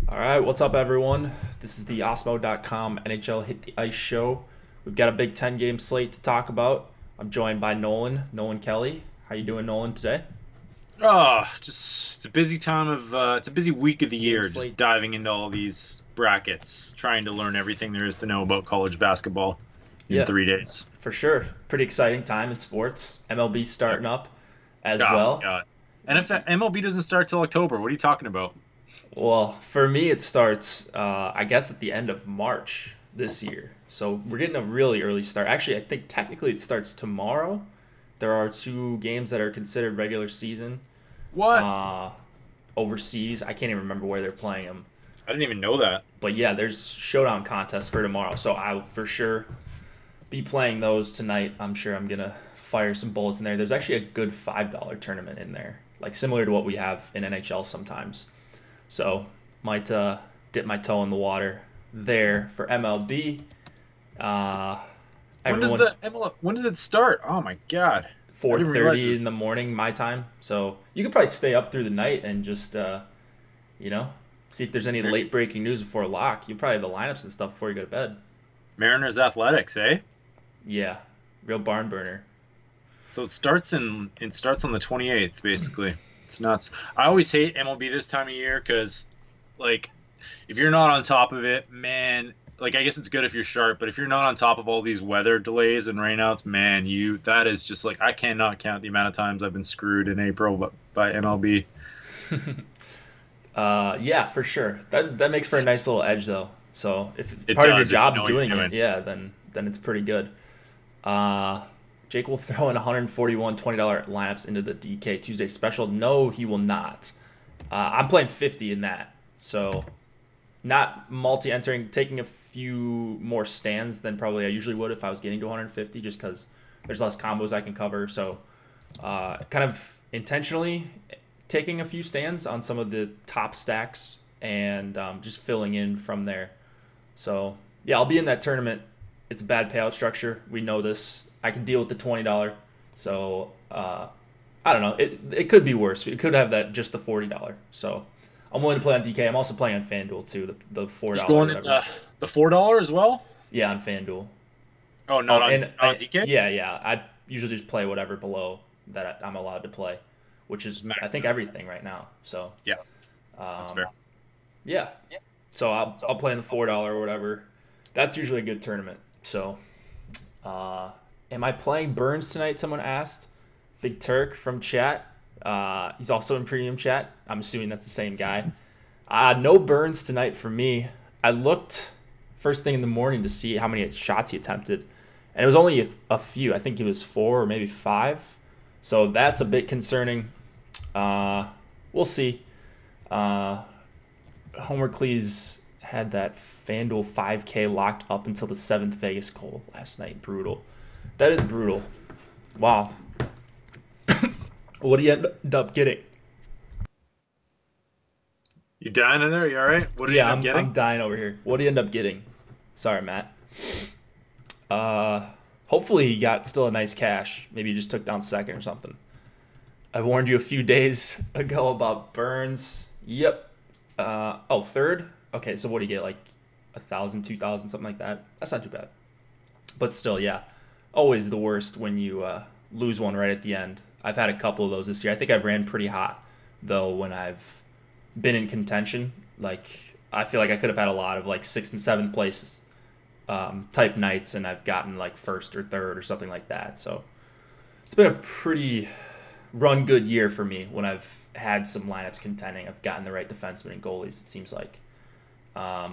All right, what's up, everyone? This is the Osmo.com NHL Hit the Ice show. We've got a Big Ten game slate to talk about. I'm joined by Nolan Kelly. How you doing, Nolan, today? Just it's a busy time of it's a busy week of the Game year, just slate. diving into all these brackets, trying to learn everything there is to know about college basketball in Yeah, 3 days. for sure. Pretty exciting time in sports. MLB Yep. starting up as Oh well. God. And if MLB doesn't start till October, what are you talking about? Well, for me, it starts, I guess, at the end of March this year. So we're getting a really early start. Actually, I think technically it starts tomorrow. There are two games that are considered regular season. What? uh, Overseas. I can't even remember where they're playing them. I didn't even know that. But yeah, there's showdown contests for tomorrow, so I'll for sure be playing those tonight. I'm sure I'm gonna fire some bullets in there. There's actually a good $5 tournament in there, like similar to what we have in NHL sometimes. So might dip my toe in the water there for MLB. Uh, everyone When does it start? Oh my God. I didn't realize it 4:30 was in the morning my time. So you could probably stay up through the night and just you know see if there's any late breaking news before lock. You probably have the lineups and stuff before you go to bed. Mariners Athletics, eh? Yeah, real barn burner. So it starts on the 28th, basically. It's nuts. I always hate MLB this time of year because, like, if you're not on top of it, man, like I guess it's good if you're sharp, but if you're not on top of all these weather delays and rainouts, man, that is just like I cannot count the amount of times I've been screwed in April by MLB. Yeah, for sure. That makes for a nice little edge though. So if It part of your does if you job's know what you're doing it, doing. yeah, then it's pretty good. Uh, Jake will throw in 141 $20 lineups into the DK Tuesday special. No, he will not. I'm playing 50 in that. So not multi-entering, taking a few more stands than probably I usually would if I was getting to 150, just because there's less combos I can cover. So kind of intentionally taking a few stands on some of the top stacks and just filling in from there. So yeah, I'll be in that tournament. It's a bad payout structure. We know this. I can deal with the $20. So I don't know. It could be worse. It could have that just the $40. So I'm willing to play on DK. I'm also playing on FanDuel too. The You $4 going in whatever. the $4 as well? Yeah, on FanDuel. Oh, Oh, not on and not on DK? yeah. I usually just play whatever below that I'm allowed to play, which is I think everything right now. So Yeah, that's um, fair. yeah. So I'll play in the $4 or whatever. That's usually a good tournament. So am I playing Burns tonight? Someone asked. Big Turk from chat. He's also in premium chat. I'm assuming that's the same guy. No Burns tonight for me. I looked first thing in the morning to see how many shots he attempted, and it was only a few. I think it was 4 or maybe 5. So that's a bit concerning. We'll see. Homer Cleese had that FanDuel 5K locked up until the 7th Vegas goal last night. Brutal. That is brutal. Wow. What do you end up getting? You dying in there? You all right? What did you Yeah, end up I'm getting? dying over here. What do you end up getting? Sorry, Matt. Hopefully he got still a nice cash. Maybe he just took down second or something. I warned you a few days ago about Burns. Yep. Third? Okay, so what do you get? Like 1,000, 2,000, something like that? That's not too bad. But still, yeah. Always the worst when you lose one right at the end. I've had a couple of those this year. I think I've ran pretty hot, though, when I've been in contention. Like, I feel like I could have had a lot of, like, 6th and 7th places type nights, and I've gotten, like, 1st or 3rd or something like that. So it's been a pretty run good year for me when I've had some lineups contending. I've gotten the right defensemen and goalies, it seems like. But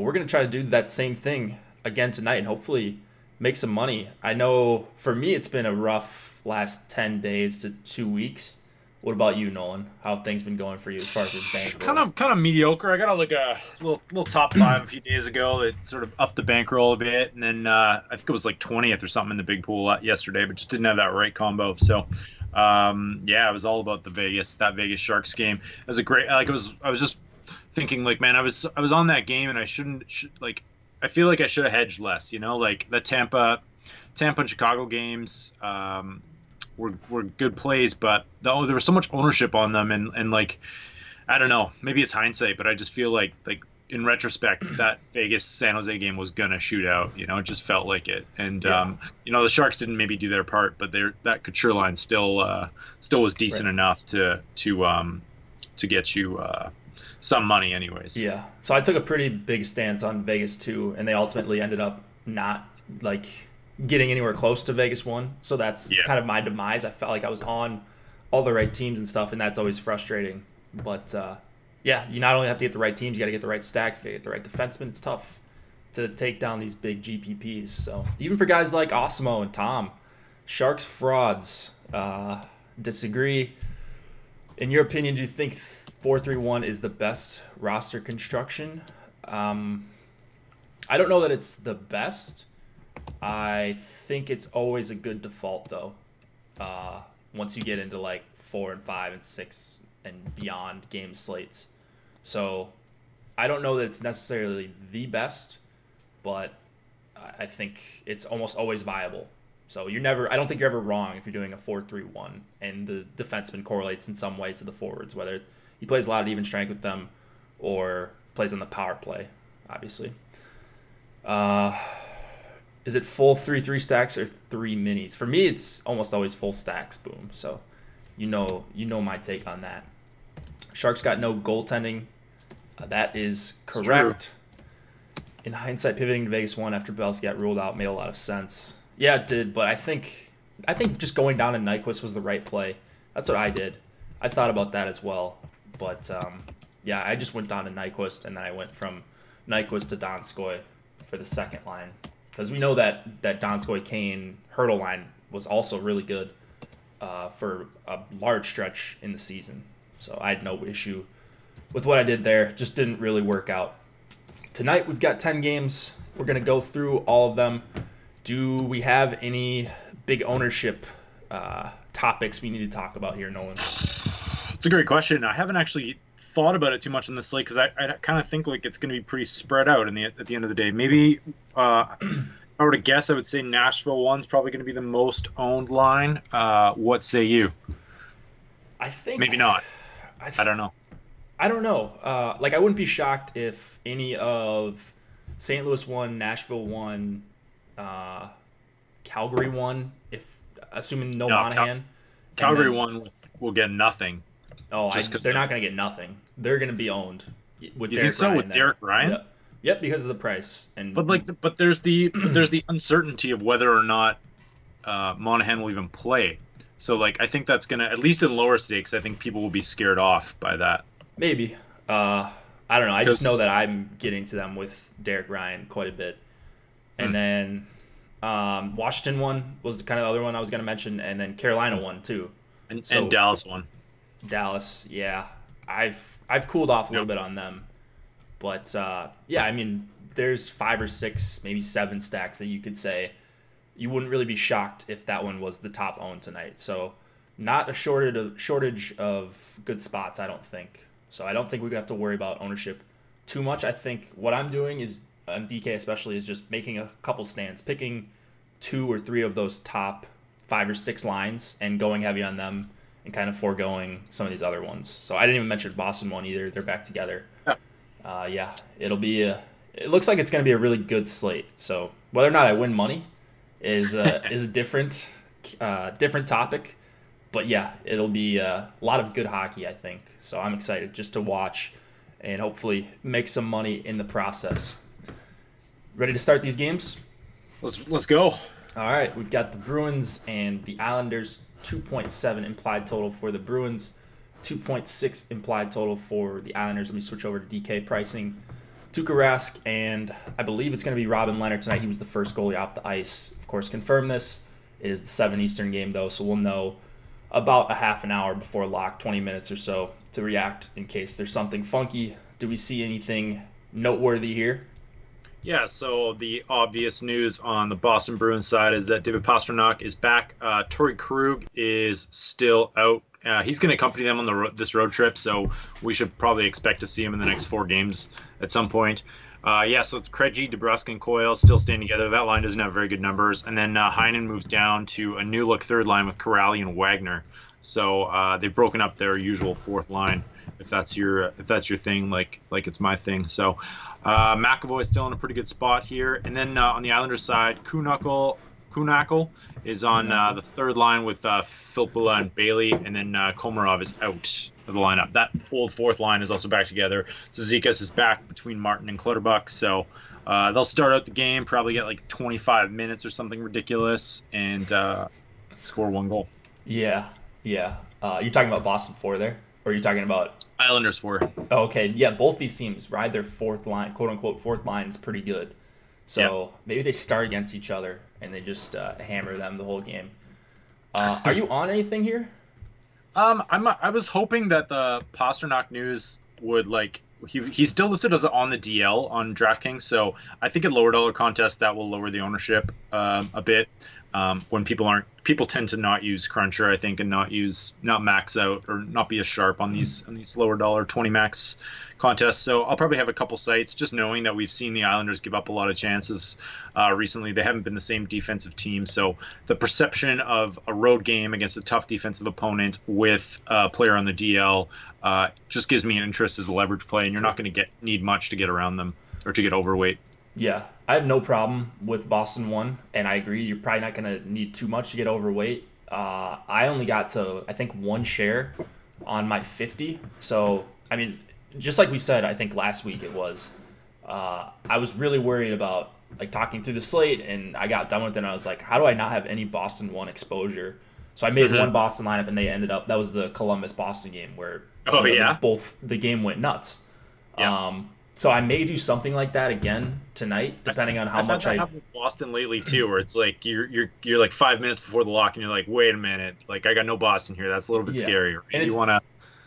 we're going to try to do that same thing again tonight and hopefully make some money. I know for me it's been a rough last 10 days to 2 weeks. What about you, Nolan? How have things been going for you as far as your Kind bankroll? of kind of mediocre. I got like a little top five a few days ago that sort of upped the bankroll a bit, and then I think it was like 20th or something in the big pool yesterday, but just didn't have that right combo. So yeah, it was all about that Vegas Sharks game. It was a great like it was. I was just thinking like, man, I was on that game and I like I feel like I should have hedged less. Like the Tampa and Chicago games. Were good plays, but there was so much ownership on them, and like I don't know. Maybe it's hindsight, but I just feel like in retrospect, that Vegas San Jose game was gonna shoot out. It just felt like it. And Yeah. the Sharks didn't maybe do their part, but that Couture line still was decent Right. enough to get you some money, anyways. Yeah. So I took a pretty big stance on Vegas 2, and they ultimately ended up not like getting anywhere close to Vegas 1. So that's Yeah. kind of my demise. I felt like I was on all the right teams and stuff, and that's always frustrating. But yeah, you not only have to get the right teams, you got to get the right stacks, you got to get the right defensemen. It's tough to take down these big GPPs. So even for guys like Osmo and Tom, Sharks frauds. Disagree. In your opinion, do you think 4-3-1 is the best roster construction? I don't know that it's the best. I think it's always a good default, though. Once you get into like 4 and 5 and 6 and beyond game slates. So I don't know that it's necessarily the best, but I think it's almost always viable. So I don't think you're ever wrong if you're doing a 4-3-1 and the defenseman correlates in some way to the forwards, whether he plays a lot of even strength with them or plays on the power play, obviously. Is it full 3-3 stacks or 3 minis? For me, it's almost always full stacks, boom. So you know my take on that. Sharks got no goaltending. That is correct. In hindsight, pivoting to Vegas 1 after Belski got ruled out made a lot of sense. Yeah, it did, but I think just going down to Nyquist was the right play. That's what I did. I thought about that as well. But yeah, I just went down to Nyquist, and then I went from Nyquist to Donskoy for the second line. Because we know that Donskoy-Kane hurdle line was also really good for a large stretch in the season. So I had no issue with what I did there. Just didn't really work out. Tonight we've got 10 games. We're going to go through all of them. Do we have any big ownership topics we need to talk about here, Nolan? It's a great question. I haven't actually thought about it too much on this slate because I kind of think like it's going to be pretty spread out at the end of the day. Maybe if I were to guess, I would say Nashville 1's probably going to be the most owned line. What say you? I think maybe not. I don't know. I don't know. Like I wouldn't be shocked if any of St. Louis 1, Nashville 1, Calgary 1, if assuming no Monahan. Calgary 1 will get nothing. Oh, they're not going to get nothing. They're going to be owned. With you think so? With Derek Ryan? Yep, because of the price. But there's the uncertainty of whether or not Monahan will even play. So like I think that's gonna, at least in lower stakes, I think people will be scared off by that. Maybe. I don't know. I just know that I'm getting to them with Derek Ryan quite a bit. And then Washington 1 was kind of the other one I was going to mention, and then Carolina 1 too. And Dallas 1. Dallas, yeah. I've cooled off a little bit on them. But yeah, I mean, there's 5 or 6, maybe 7 stacks that you could say you wouldn't really be shocked if that one was the top owned tonight. So not a shortage of good spots, I don't think. So I don't think we have to worry about ownership too much. I think what I'm doing is, on DK especially, is just making a couple stands, picking 2 or 3 of those top 5 or 6 lines and going heavy on them and kind of foregoing some of these other ones. So I didn't even mention Boston 1 either. They're back together. Yeah, it looks like it's going to be a really good slate. So whether or not I win money is a different topic. But yeah, it'll be a lot of good hockey, I think. So I'm excited just to watch and hopefully make some money in the process. Ready to start these games? Let's go. All right, we've got the Bruins and the Islanders. 2.7 implied total for the Bruins. 2.6 implied total for the Islanders. Let me switch over to DK pricing. Tuukka Rask, and I believe it's going to be Robin Leonard tonight. He was the first goalie off the ice. Of course, confirm this. It is the 7 Eastern game, though, so we'll know about a half an hour before lock, 20 minutes or so, to react in case there's something funky. Do we see anything noteworthy here? Yeah, so the obvious news on the Boston Bruins side is that David Pastrnak is back. Torrey Krug is still out. He's going to accompany them on this road trip, so we should probably expect to see him in the next 4 games at some point. Yeah, so it's Krejci, DeBrusk, and Coyle still staying together. That line doesn't have very good numbers. And then Heinen moves down to a new-look third line with Corrali and Wagner. So they've broken up their usual fourth line. if that's your thing, like it's my thing. So McAvoy is still in a pretty good spot here. And then on the Islanders side, Kuhnhackl is on the third line with Filppula and Bailey, and then Komarov is out of the lineup. That old fourth line is also back together. Zizekas is back between Martin and Clutterbuck, so they'll start out the game, probably get like 25 minutes or something ridiculous, and score 1 goal. Yeah. You're talking about Boston 4 there? Or are you talking about Islanders 4? Oh, okay. Yeah, both these teams ride their fourth line, quote unquote fourth line is pretty good. So maybe they start against each other and they just hammer them the whole game. Are you on anything here? I was hoping that the Pasternak news would he's still listed as on the DL on DraftKings, so I think a lower dollar contest that will lower the ownership a bit. When people tend to not use Cruncher, I think, and not max out or not be as sharp on these lower dollar 20 max contests. So I'll probably have a couple sites, just knowing that we've seen the Islanders give up a lot of chances recently. They haven't been the same defensive team, so the perception of a road game against a tough defensive opponent with a player on the DL just gives me an interest as a leverage play, and you're not going to need much to get around them or to get overweight. Yeah, I have no problem with Boston 1, and I agree. You're probably not going to need too much to get overweight. I only got to, I think, 1 share on my 50. So, I mean, just like we said, I think last week it was, I was really worried about talking through the slate, and I got done with it, and I was like, how do I not have any Boston 1 exposure? So I made one Boston lineup, and they ended up, that was the Columbus-Boston game where the game went nuts. Yeah. So I may do something like that again tonight, depending on how much I happened with Boston lately too, where it's like you're like 5 minutes before the lock, and you're like, wait a minute, I got no Boston here. That's a little bit scary. Right? And you want to.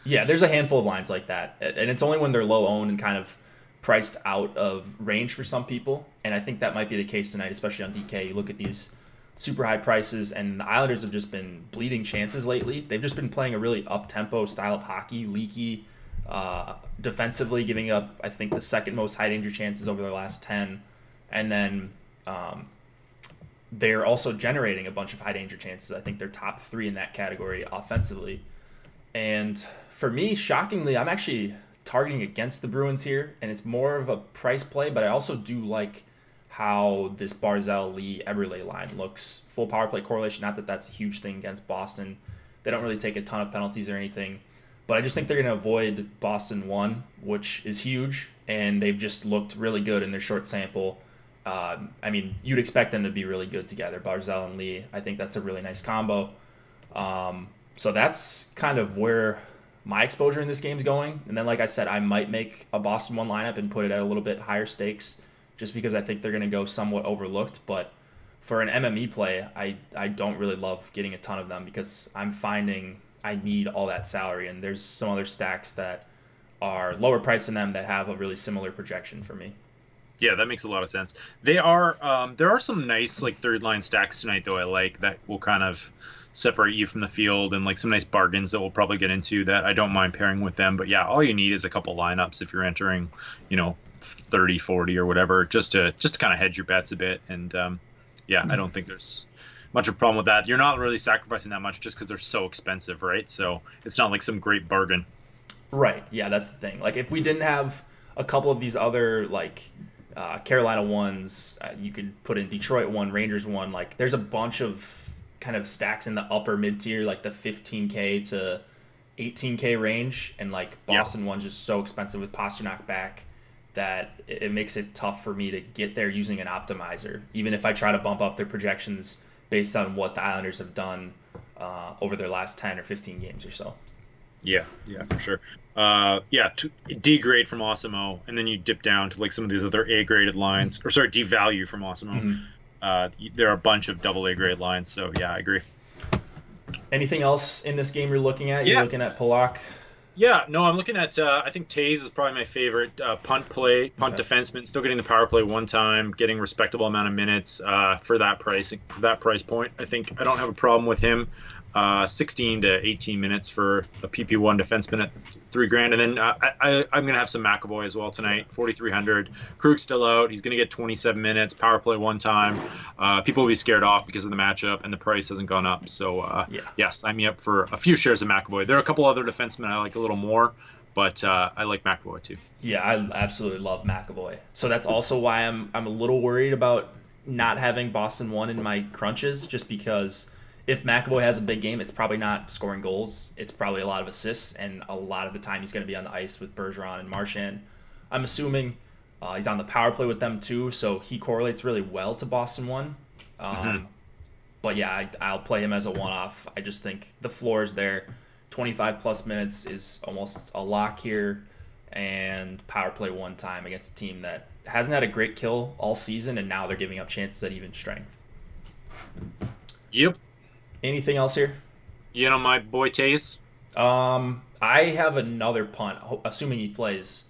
Yeah, there's a handful of lines like that, and it's only when they're low owned and kind of priced out of range for some people. And I think that might be the case tonight, especially on DK. You look at these super high prices, and the Islanders have just been bleeding chances lately. They've just been playing a really up tempo style of hockey, leaky. Defensively, giving up, I think, the second most high danger chances over their last 10. And then they're also generating a bunch of high danger chances. I think they're top 3 in that category offensively. And for me, shockingly, I'm actually targeting against the Bruins here, and it's more of a price play, but I also do like how this Barzal, Lee, Eberle line looks. Full power play correlation, not that that's a huge thing against Boston. They don't really take a ton of penalties or anything. But I just think they're going to avoid Boston 1, which is huge, and they've just looked really good in their short sample. I mean, you'd expect them to be really good together, Barzal and Lee. I think that's a really nice combo. So that's kind of where my exposure in this game is going. And then, like I said, I might make a Boston 1 lineup and put it at a little bit higher stakes just because I think they're going to go somewhat overlooked. But for an MME play, I don't really love getting a ton of them because I'm finding I need all that salary, and there's some other stacks that are lower priced than them that have a really similar projection for me. Yeah, that makes a lot of sense. There are some nice third line stacks tonight though I like that will kind of separate you from the field, and some nice bargains that we'll probably get into that I don't mind pairing with them. But yeah, all you need is a couple lineups if you're entering 30, 40 or whatever, just to kind of hedge your bets a bit. And I don't think there's much of a problem with that. You're not really sacrificing that much just because they're so expensive, right? So it's not like some great bargain. Right. Yeah, that's the thing. If we didn't have a couple of these other Carolina ones, you could put in Detroit 1, Rangers 1. There's a bunch of kind of stacks in the upper mid tier, the 15K to 18K range, and Boston 1's just so expensive with Pasternak back that it makes it tough for me to get there using an optimizer, even if I try to bump up their projections based on what the Islanders have done over their last 10 or 15 games or so. Yeah, for sure. D grade from Osimo, and then you dip down to some of these other A graded lines, or sorry, D value from Osimo. There are a bunch of double A grade lines, so yeah, I agree. Anything else in this game you're looking at? You're looking at Polak? Yeah, no, I'm looking at, I think Taze is probably my favorite punt defenseman, still getting the power play 1 time, getting a respectable amount of minutes for that price point. I think I don't have a problem with him. 16 to 18 minutes for a PP1 defenseman at $3,000. And then I'm going to have some McAvoy as well tonight, 4,300. Krug's still out. He's going to get 27 minutes, power play 1 time. People will be scared off because of the matchup, and the price hasn't gone up. So, sign me up for a few shares of McAvoy. There are a couple other defensemen I like a little more. But I like McAvoy too. Yeah, I absolutely love McAvoy. So that's also why I'm a little worried about not having Boston 1 in my crunches, just because if McAvoy has a big game, it's probably not scoring goals. It's probably a lot of assists, and a lot of the time he's going to be on the ice with Bergeron and Marchand. I'm assuming he's on the power play with them too, so he correlates really well to Boston 1. But yeah, I'll play him as a one-off. I just think the floor is there. 25-plus minutes is almost a lock here, and power play one time against a team that hasn't had a great kill all season, and now they're giving up chances at even strength. Yep. Anything else here? You know my boy Tays? I have another punt, assuming he plays.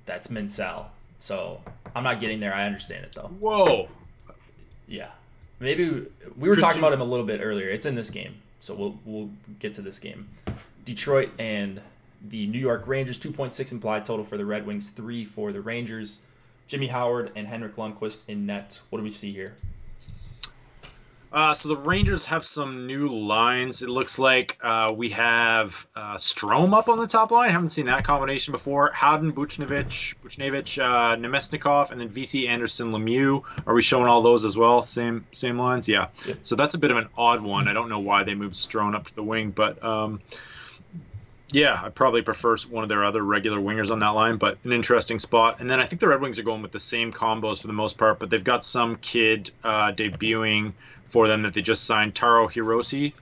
That's Minsal. So I'm not getting there. I understand it, though. Whoa. Yeah. Maybe we were talking about him a little bit earlier. It's in this game, so we'll get to this game. Detroit and the New York Rangers, 2.6 implied total for the Red Wings, 3 for the Rangers. Jimmy Howard and Henrik Lundqvist in net. What do we see here? So the Rangers have some new lines. It looks like we have Strome up on the top line. I haven't seen that combination before. Howden, Buchnevich, Nemesnikov, and then VC Anderson, Lemieux. Are we showing all those as well? Same lines? Yeah. Yep. So that's a bit of an odd one. I don't know why they moved Strome up to the wing, but yeah, I probably prefer one of their other regular wingers on that line, but an interesting spot. And then I think the Red Wings are going with the same combos for the most part, but they've got some kid debuting for them that they just signed, Taro Hiroshi.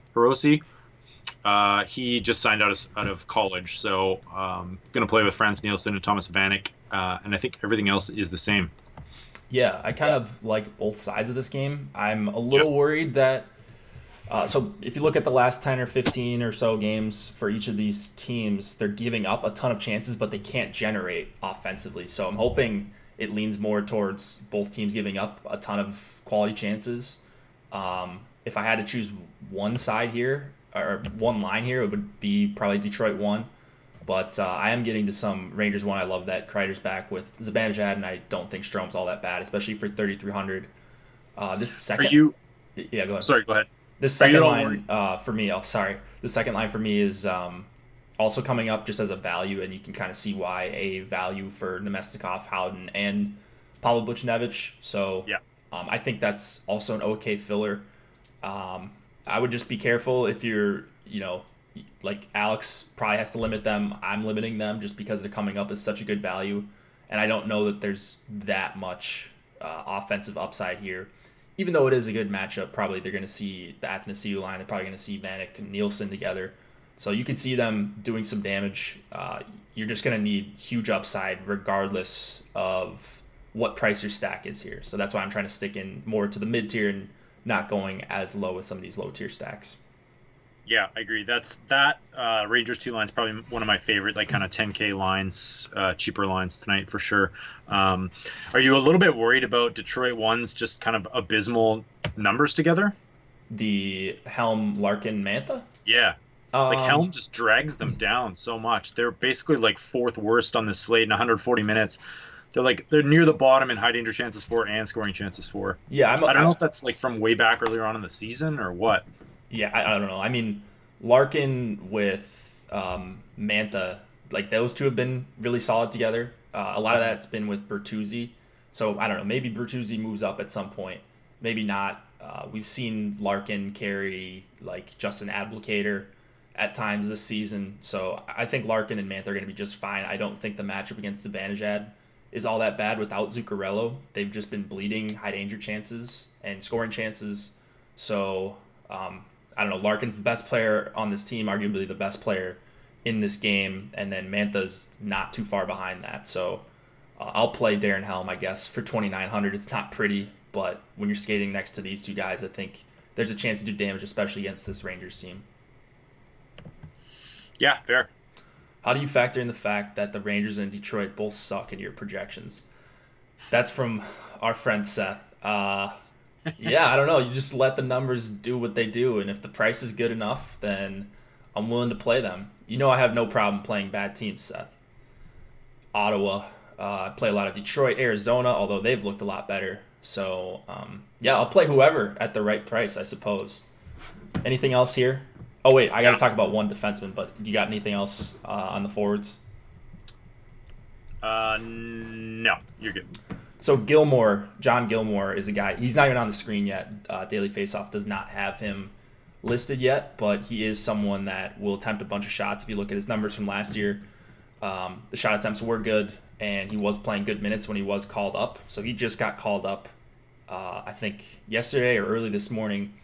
He just signed out of college, so going to play with Franz Nielsen and Thomas Vanek, and I think everything else is the same. Yeah, I kind of like both sides of this game. I'm a little worried that so if you look at the last 10 or 15 or so games for each of these teams, they're giving up a ton of chances, but they can't generate offensively. So I'm hoping it leans more towards both teams giving up a ton of quality chances. If I had to choose one side here, or one line here, it would be probably Detroit 1. But I am getting to some Rangers 1. I love that Kreider's back with Zibanejad, and I don't think Strome's all that bad, especially for 3,300. This second... Yeah, go ahead. Sorry, go ahead. This second line for me, the second line for me is also coming up just as a value, and you can kind of see why a value for Nemesnikov, Howden, and Pavel Buchnevich. So yeah. I think that's also an okay filler. I would just be careful if you're, like Alex probably has to limit them. I'm limiting them just because they're coming up as such a good value, and I don't know that there's that much offensive upside here. Even though it is a good matchup, probably they're going to see the Athanasiou line. They're probably going to see Vanek and Nielsen together. So you can see them doing some damage. You're just going to need huge upside regardless of what price your stack is here. So that's why I'm trying to stick in more to the mid-tier and not going as low with some of these low-tier stacks. Yeah, I agree. That Rangers 2 line is probably one of my favorite, like kind of 10K lines, cheaper lines tonight for sure. Are you a little bit worried about Detroit 1's just kind of abysmal numbers together? The Helm, Larkin, Mantha? Yeah. Like Helm just drags them down so much. They're basically like fourth worst on the slate in 140 minutes. They're near the bottom in high danger chances for and scoring chances for. Yeah, I don't know if that's like from way back earlier on in the season or what. Yeah, I don't know. I mean, Larkin with Mantha, like those two have been really solid together. A lot of that's been with Bertuzzi. So I don't know. Maybe Bertuzzi moves up at some point. Maybe not. We've seen Larkin carry like Justin Abdelkader at times this season. So I think Larkin and Mantha are going to be just fine. I don't think the matchup against Zibanejad is all that bad without Zuccarello. They've just been bleeding high danger chances and scoring chances. So I don't know. Larkin's the best player on this team, arguably the best player in this game, and then Mantha's not too far behind that. So I'll play Darren Helm, I guess, for 2,900. It's not pretty, but when you're skating next to these two guys, I think there's a chance to do damage, especially against this Rangers team. Yeah, fair. How do you factor in the fact that the Rangers and Detroit both suck in your projections? That's from our friend Seth. Yeah, I don't know. You just let the numbers do what they do, and if the price is good enough, then I'm willing to play them. You know I have no problem playing bad teams, Seth. Ottawa. I play a lot of Detroit, Arizona, although they've looked a lot better. So, yeah, I'll play whoever at the right price, I suppose. Anything else here? Oh, wait, I got to talk about one defenseman, but you got anything else on the forwards? No, you're good. So John Gilmore is a guy. He's not even on the screen yet. Daily Faceoff does not have him listed yet, but he is someone that will attempt a bunch of shots. If you look at his numbers from last year, the shot attempts were good, and he was playing good minutes when he was called up. So he just got called up, I think, yesterday or early this morning,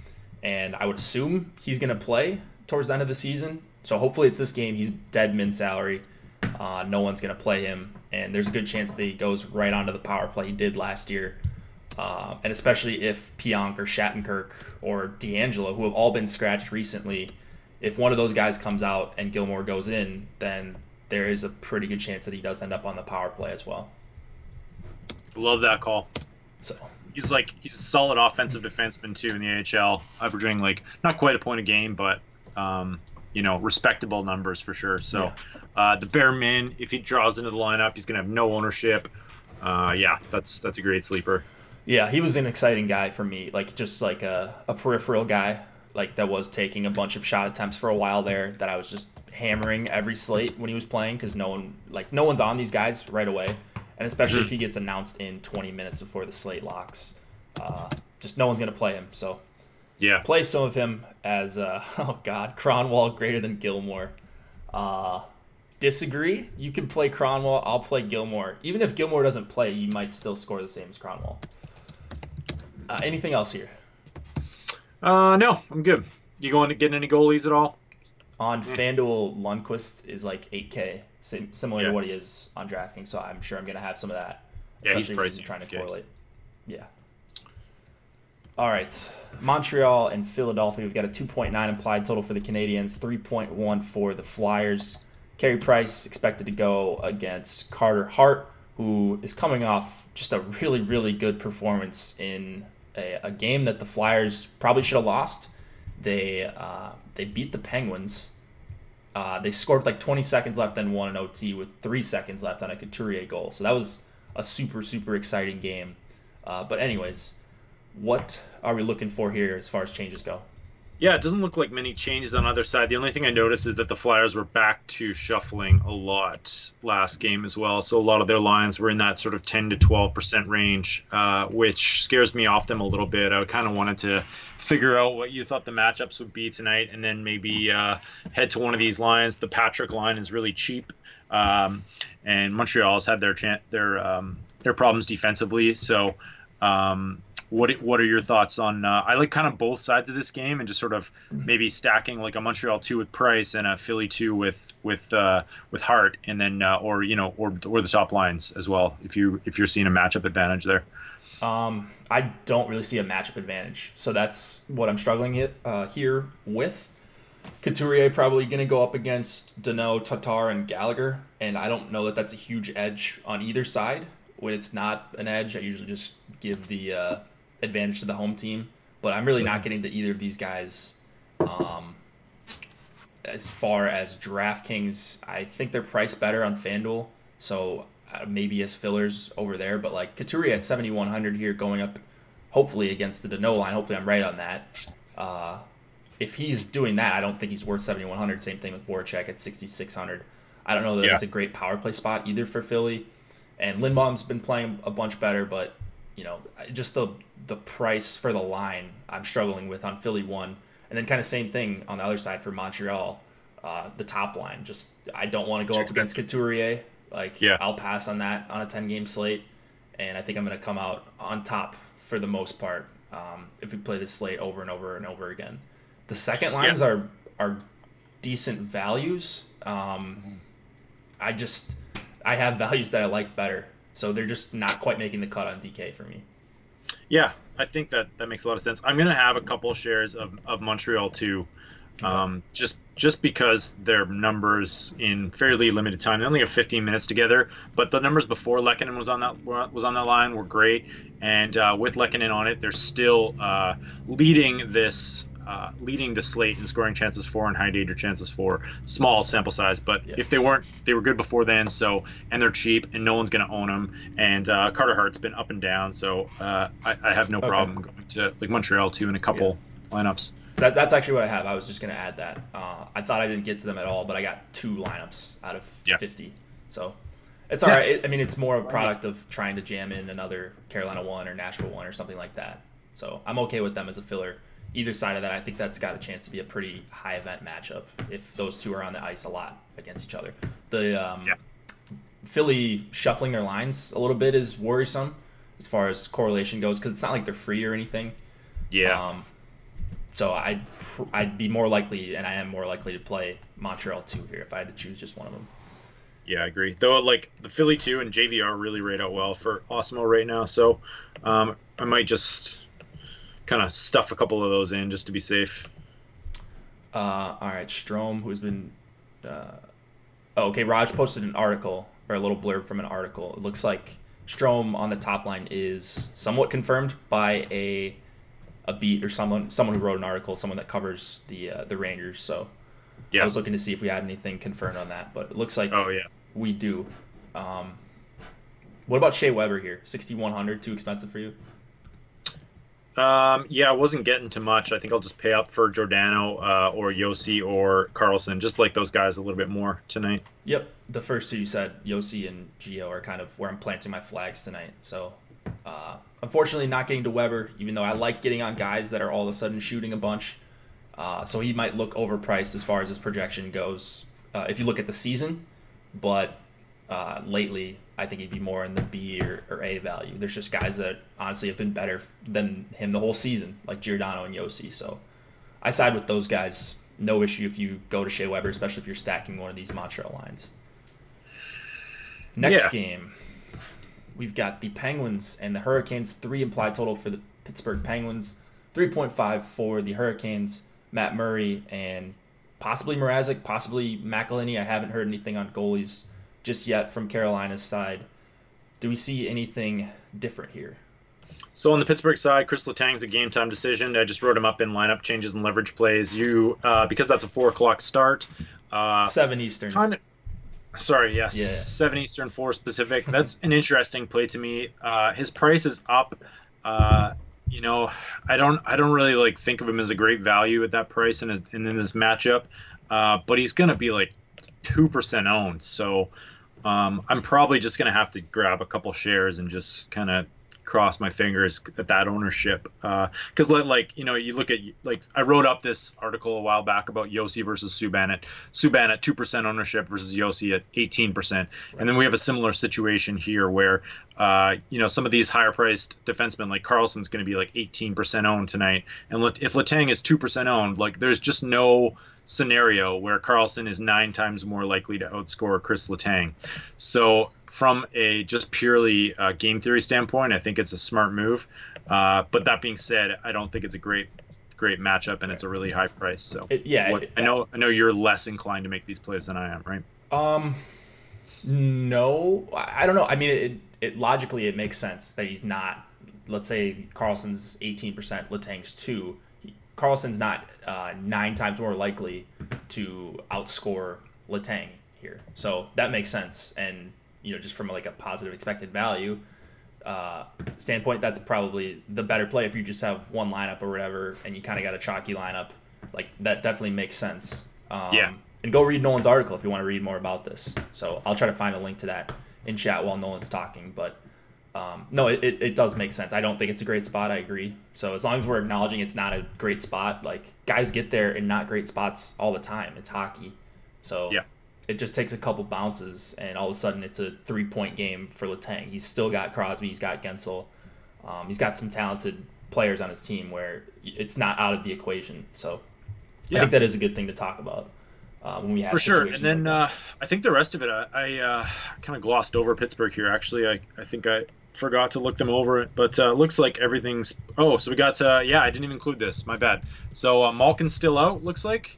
and I would assume he's going to play towards the end of the season. So hopefully it's this game. He's dead min salary. No one's going to play him, and there's a good chance that he goes right onto the power play he did last year. And especially if Pionk or Shattenkirk or D'Angelo, who have all been scratched recently, if one of those guys comes out and Gilmore goes in, then there is a pretty good chance that he does end up on the power play as well. Love that call. So he's a solid offensive defenseman too in the AHL, averaging not quite a point a game, but respectable numbers for sure. So the bare min, if he draws into the lineup, he's gonna have no ownership. That's a great sleeper. Yeah, he was an exciting guy for me, just a peripheral guy, that was taking a bunch of shot attempts for a while there, that I was just hammering every slate when he was playing, because no one's on these guys right away, and especially if he gets announced in 20 minutes before the slate locks, just no one's gonna play him. So yeah, play some of him as Cronwall greater than Gilmore. Disagree. You can play Cronwall. I'll play Gilmore. Even if Gilmore doesn't play, you might still score the same as Cronwall. Anything else here? No, I'm good. You going to get any goalies at all? On FanDuel, Lundqvist is 8K, similar to what he is on DraftKings, so I'm sure I'm going to have some of that. Yeah, he's pricey. Trying to correlate. Yeah. All right. Montreal and Philadelphia. We've got a 2.9 implied total for the Canadiens, 3.1 for the Flyers. Carey Price expected to go against Carter Hart, who is coming off just a really, really good performance in a game that the Flyers probably should have lost. They beat the Penguins. They scored with 20 seconds left and won an OT with 3 seconds left on a Couturier goal. So that was a super, super exciting game. But anyways, what are we looking for here as far as changes go? Yeah, it doesn't look like many changes on either side. The only thing I noticed is that the Flyers were back to shuffling a lot last game as well. So a lot of their lines were in that sort of 10 to 12% range, which scares me off them a little bit. I kind of wanted to figure out what you thought the matchups would be tonight, and then maybe head to one of these lines. The Patrick line is really cheap, and Montreal's had their problems defensively. So what are your thoughts on? I like kind of both sides of this game, and just sort of maybe stacking a Montreal 2 with Price and a Philly 2 with Hart, and then or the top lines as well. If you're seeing a matchup advantage there. I don't really see a matchup advantage, so that's what I'm struggling here with. Couturier probably going to go up against Danault, Tatar, and Gallagher, and I don't know that that's a huge edge on either side. When it's not an edge, I usually just give the advantage to the home team, but I'm really not getting to either of these guys. As far as DraftKings, I think they're priced better on FanDuel, so maybe as fillers over there, but Couturier at 7,100 here, going up hopefully against the Danault line. Hopefully I'm right on that. If he's doing that, I don't think he's worth 7,100. Same thing with Voracek at 6,600. I don't know that it's a great power play spot either for Philly. And Lindbaum's been playing a bunch better, but just the price for the line I'm struggling with on Philly 1. And then kind of same thing on the other side for Montreal, the top line. Just I don't want to go up against Couturier. I'll pass on that on a 10-game slate, and I think I'm going to come out on top for the most part if we play this slate over and over and over again. The second lines are decent values. I have values that I like better, so they're just not quite making the cut on DK for me. Yeah, I think that makes a lot of sense. I'm going to have a couple shares of Montreal too, just because their numbers in fairly limited time. They only have 15 minutes together, but the numbers before Lehkonen was on that line were great, and with Lehkonen on it, they're still leading the slate in scoring chances for and high danger chances for. Small sample size, but if they weren't, they were good before then. So, and they're cheap, and no one's going to own them. And Carter Hart's been up and down, so I have no problem going to Montreal too in a couple lineups. That's actually what I have. I was just going to add that. I thought I didn't get to them at all, but I got 2 lineups out of 50. So It's all right. I mean, it's more a product of trying to jam in another Carolina 1 or Nashville 1 or something like that. So I'm okay with them as a filler. Either side of that, I think that's got a chance to be a pretty high event matchup if those two are on the ice a lot against each other. The Philly shuffling their lines a little bit is worrisome as far as correlation goes because it's not like they're free or anything. Yeah. So I'd be more likely, and I am more likely to play Montreal 2 here if I had to choose just one of them. Yeah, I agree. Though, like, the Philly 2 and JVR really rate out well for Osmo right now, so I might just kind of stuff a couple of those in just to be safe. All right, Strome, who's been... okay, Raj posted an article, or a little blurb from an article. It looks like Strome on the top line is somewhat confirmed by a beat or someone who wrote an article, someone that covers the Rangers, so... Yeah. I was looking to see if we had anything confirmed on that, but it looks like we do. What about Shea Weber here? 6,100, too expensive for you? Yeah, I wasn't getting too much. I think I'll just pay up for Giordano or Yossi or Carlson, just like those guys a little bit more tonight. Yep, the first two you said, Yossi and Gio, are kind of where I'm planting my flags tonight. So, unfortunately, not getting to Weber, even though I like getting on guys that are all of a sudden shooting a bunch. So he might look overpriced as far as his projection goes if you look at the season, but lately I think he'd be more in the B or A value. There's just guys that honestly have been better than him the whole season, like Giordano and Yossi. So I side with those guys. No issue if you go to Shea Weber, especially if you're stacking one of these Montreal lines. Next game, we've got the Penguins and the Hurricanes. 3 implied total for the Pittsburgh Penguins, 3.5 for the Hurricanes. Matt Murray and possibly Mrazek, possibly McElhinney. I haven't heard anything on goalies just yet from Carolina's side. Do we see anything different here? So on the Pittsburgh side, Chris Letang's a game time decision. I just wrote him up in lineup changes and leverage plays. You because that's a 4:00 start. 7 Eastern. Sorry, yes. Yeah. 7 Eastern, 4 Pacific. That's an interesting play to me. His price is up. You know, I don't really like think of him as a great value at that price and in this matchup, but he's gonna be like 2% owned. So I'm probably just gonna have to grab a couple shares and just kind of cross my fingers at that ownership. Because like you know, you look at like I wrote up this article a while back about Yossi versus Subban at 2% ownership versus Yossi at 18%, and then we have a similar situation here where you know, some of these higher priced defensemen like Carlson's going to be like 18% owned tonight, and if Letang is 2% owned, like there's just no scenario where Carlson is 9 times more likely to outscore Chris Letang. So from a just purely game theory standpoint, I think it's a smart move. But that being said, I don't think it's a great matchup, and it's a really high price. So I know you're less inclined to make these plays than I am, right? No, I don't know. I mean, it logically it makes sense that he's not. Let's say Carlson's 18%, Letang's 2. Carlson's not 9 times more likely to outscore Letang here, so that makes sense. And you know, just from like a positive expected value standpoint, that's probably the better play if you just have one lineup or whatever, and you kind of got a chalky lineup. Like that definitely makes sense. And go read Nolan's article if you want to read more about this. So I'll try to find a link to that in chat while Nolan's talking. But no, it does make sense. I don't think it's a great spot. I agree. So as long as we're acknowledging it's not a great spot, like guys get there in not great spots all the time. It's hockey. So it just takes a couple bounces, and all of a sudden it's a 3-point game for Letang. He's still got Crosby. He's got Gensel. He's got some talented players on his team where it's not out of the equation. So I think that is a good thing to talk about. When we have for sure. And then I think the rest of it, I kind of glossed over Pittsburgh here. Actually, I think I forgot to look them over, but looks like everything's. Oh, so we got. I didn't even include this. My bad. So Malkin's still out. Looks like.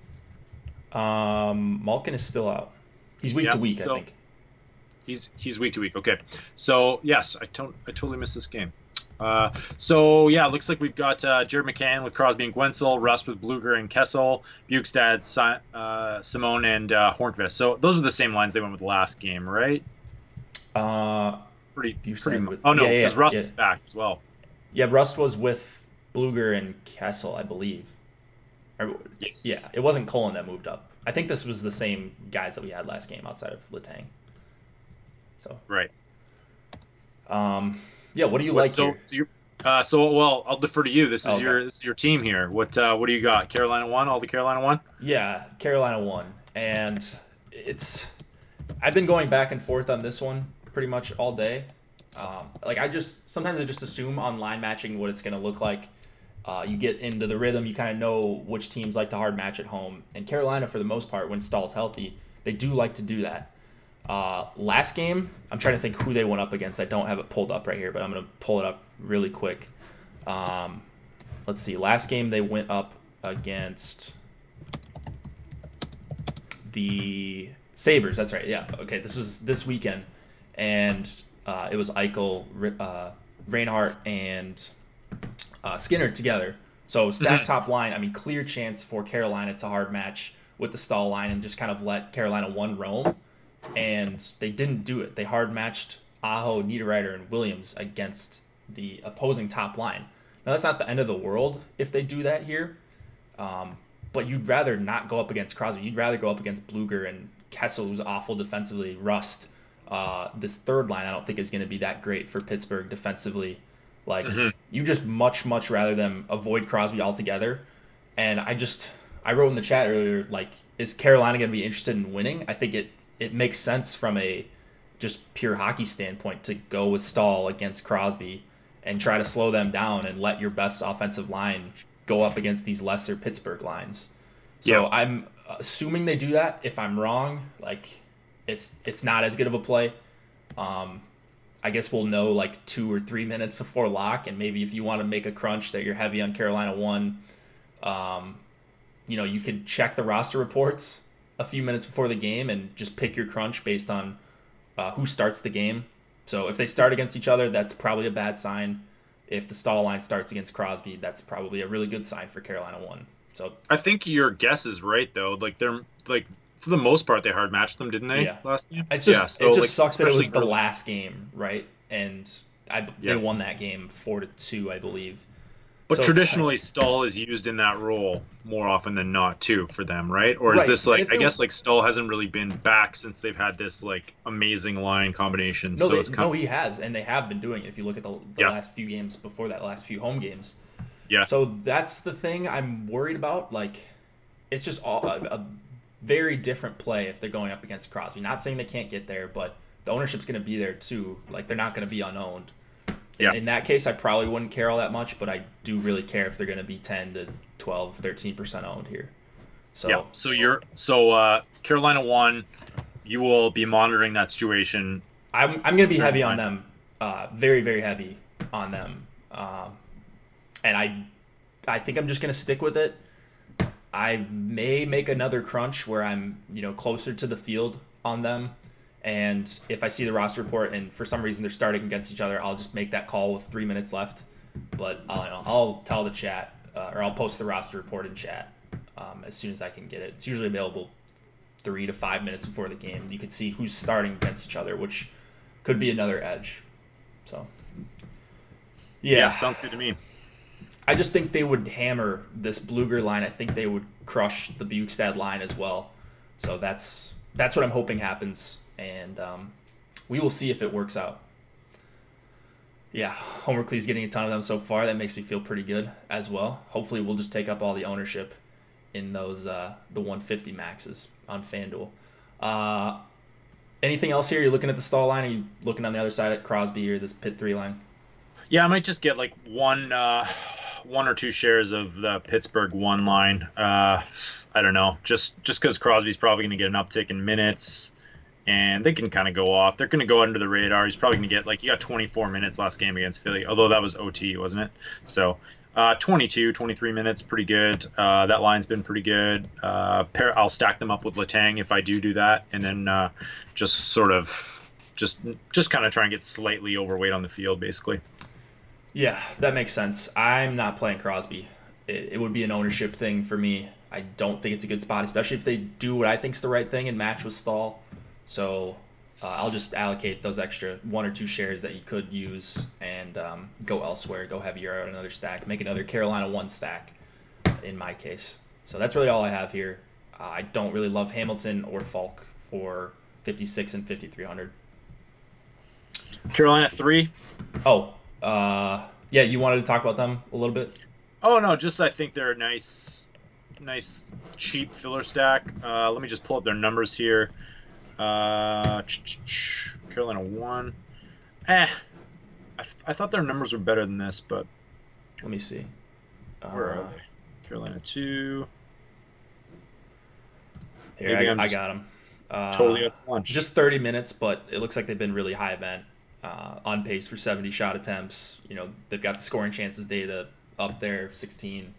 Malkin is still out. He's week to week. I think. He's week to week. Okay. So yes, I totally missed this game. It looks like we've got Jared McCann with Crosby and Gwenzel, Rust with Bluger and Kessel, Bukestad, Simone, and Hornqvist. So those are the same lines they went with last game, right? Pretty much. Oh, no, because Rust is back as well. Yeah, Rust was with Bluger and Kessel, I believe. Yes. Yeah, it wasn't Cullen that moved up. I think this was the same guys that we had last game outside of Letang. So, Right. Yeah, what do you like here? Well, I'll defer to you. This is Okay. your team here. What do you got? Carolina won. All the Carolina won. Yeah, Carolina won, and it's I've been going back and forth on this one pretty much all day. Like sometimes I just assume on line matching what it's going to look like. You get into the rhythm, you kind of know which teams like to hard match at home, and Carolina for the most part, when Stahl's healthy, they do like to do that. Last game, I'm trying to think who they went up against. I don't have it pulled up right here, but I'm going to pull it up really quick. Let's see. Last game they went up against the Sabres. That's right. Yeah. Okay. This was this weekend, and it was Eichel, Reinhart, and Skinner together. So stacked top line. I mean, clear chance for Carolina to hard match with the Stahl line and just kind of let Carolina one roam. And they didn't do it. They hard matched Aho, Niederreiter, and Williams against the opposing top line. Now, that's not the end of the world if they do that here. But you'd rather not go up against Crosby. You'd rather go up against Bluger and Kessel, who's awful defensively. Rust. This third line, I don't think is going to be that great for Pittsburgh defensively. Like, you just much rather them avoid Crosby altogether. And I wrote in the chat earlier, like, is Carolina going to be interested in winning? I think it makes sense from a just pure hockey standpoint to go with Stahl against Crosby and try to slow them down and let your best offensive line go up against these lesser Pittsburgh lines. So I'm assuming they do that. If I'm wrong, like, it's not as good of a play. I guess we'll know like 2 or 3 minutes before lock, and maybe if you want to make a crunch that you're heavy on Carolina 1, you could check the roster reports a few minutes before the game and just pick your crunch based on who starts the game. So if they start against each other, that's probably a bad sign. If the Stahl line starts against Crosby, that's probably a really good sign for Carolina 1. So I think your guess is right though. Like they're like for the most part they hard matched them, didn't they? Yeah. Last game. It just sucks that it was the last game, right? And they won that game 4-2, I believe. But so traditionally, Stahl is used in that role more often than not, too, for them, right? Or is this like I guess like Stahl hasn't really been back since they've had this like amazing line combination. No, he has, and they have been doing it. If you look at the last few games before that, last few home games. Yeah. So that's the thing I'm worried about. Like, it's just a very different play if they're going up against Crosby. Not saying they can't get there, but the ownership's going to be there too. Like, they're not going to be unowned. Yeah. In that case, I probably wouldn't care all that much, but I do really care if they're going to be 10 to 12, 13% owned here. So yeah. So Carolina 1, you will be monitoring that situation. I'm going to be heavy on them, very very heavy on them, and I think I'm just going to stick with it. I may make another crunch where I'm closer to the field on them. And if I see the roster report and for some reason they're starting against each other, I'll just make that call with 3 minutes left. But I'll tell the chat or I'll post the roster report in chat as soon as I can get it. It's usually available 3 to 5 minutes before the game. You can see who's starting against each other, which could be another edge. So, yeah, sounds good to me. I just think they would hammer this Bluger line. I think they would crush the Bukestad line as well. So that's what I'm hoping happens. And we will see if it works out. Yeah, Homer Clee's getting a ton of them so far. That makes me feel pretty good as well. Hopefully we'll just take up all the ownership in those the 150 maxes on FanDuel. Anything else here? You're looking at the Stahl line? Are you looking on the other side at Crosby or this Pitt 3 line? Yeah, I might just get like one or two shares of the Pittsburgh 1 line. I don't know. Just because Crosby's probably going to get an uptick in minutes. And they can kind of go off. They're going to go under the radar. He's probably going to get, he got 24 minutes last game against Philly, although that was OT, wasn't it? So 23 minutes, pretty good. That line's been pretty good. I'll stack them up with Letang if I do that. And then just kind of try and get slightly overweight on the field, basically. Yeah, that makes sense. I'm not playing Crosby. It would be an ownership thing for me. I don't think it's a good spot, especially if they do what I think is the right thing and match with Stahl. So I'll just allocate those extra 1 or 2 shares that you could use and go elsewhere, go heavier on another stack, make another Carolina 1 stack in my case. So that's really all I have here. I don't really love Hamilton or Falk for 56 and 5,300. Carolina 3. Oh, yeah, you wanted to talk about them a little bit? Oh no, just I think they're a nice cheap filler stack. Let me just pull up their numbers here. Carolina 1. I thought their numbers were better than this, but Let me see. where are they? Carolina 2. Here, Maybe I got them. Totally at lunch. Just 30 minutes, but it looks like they've been really high event, on pace for 70 shot attempts. You know, they've got the scoring chances data up there, 16.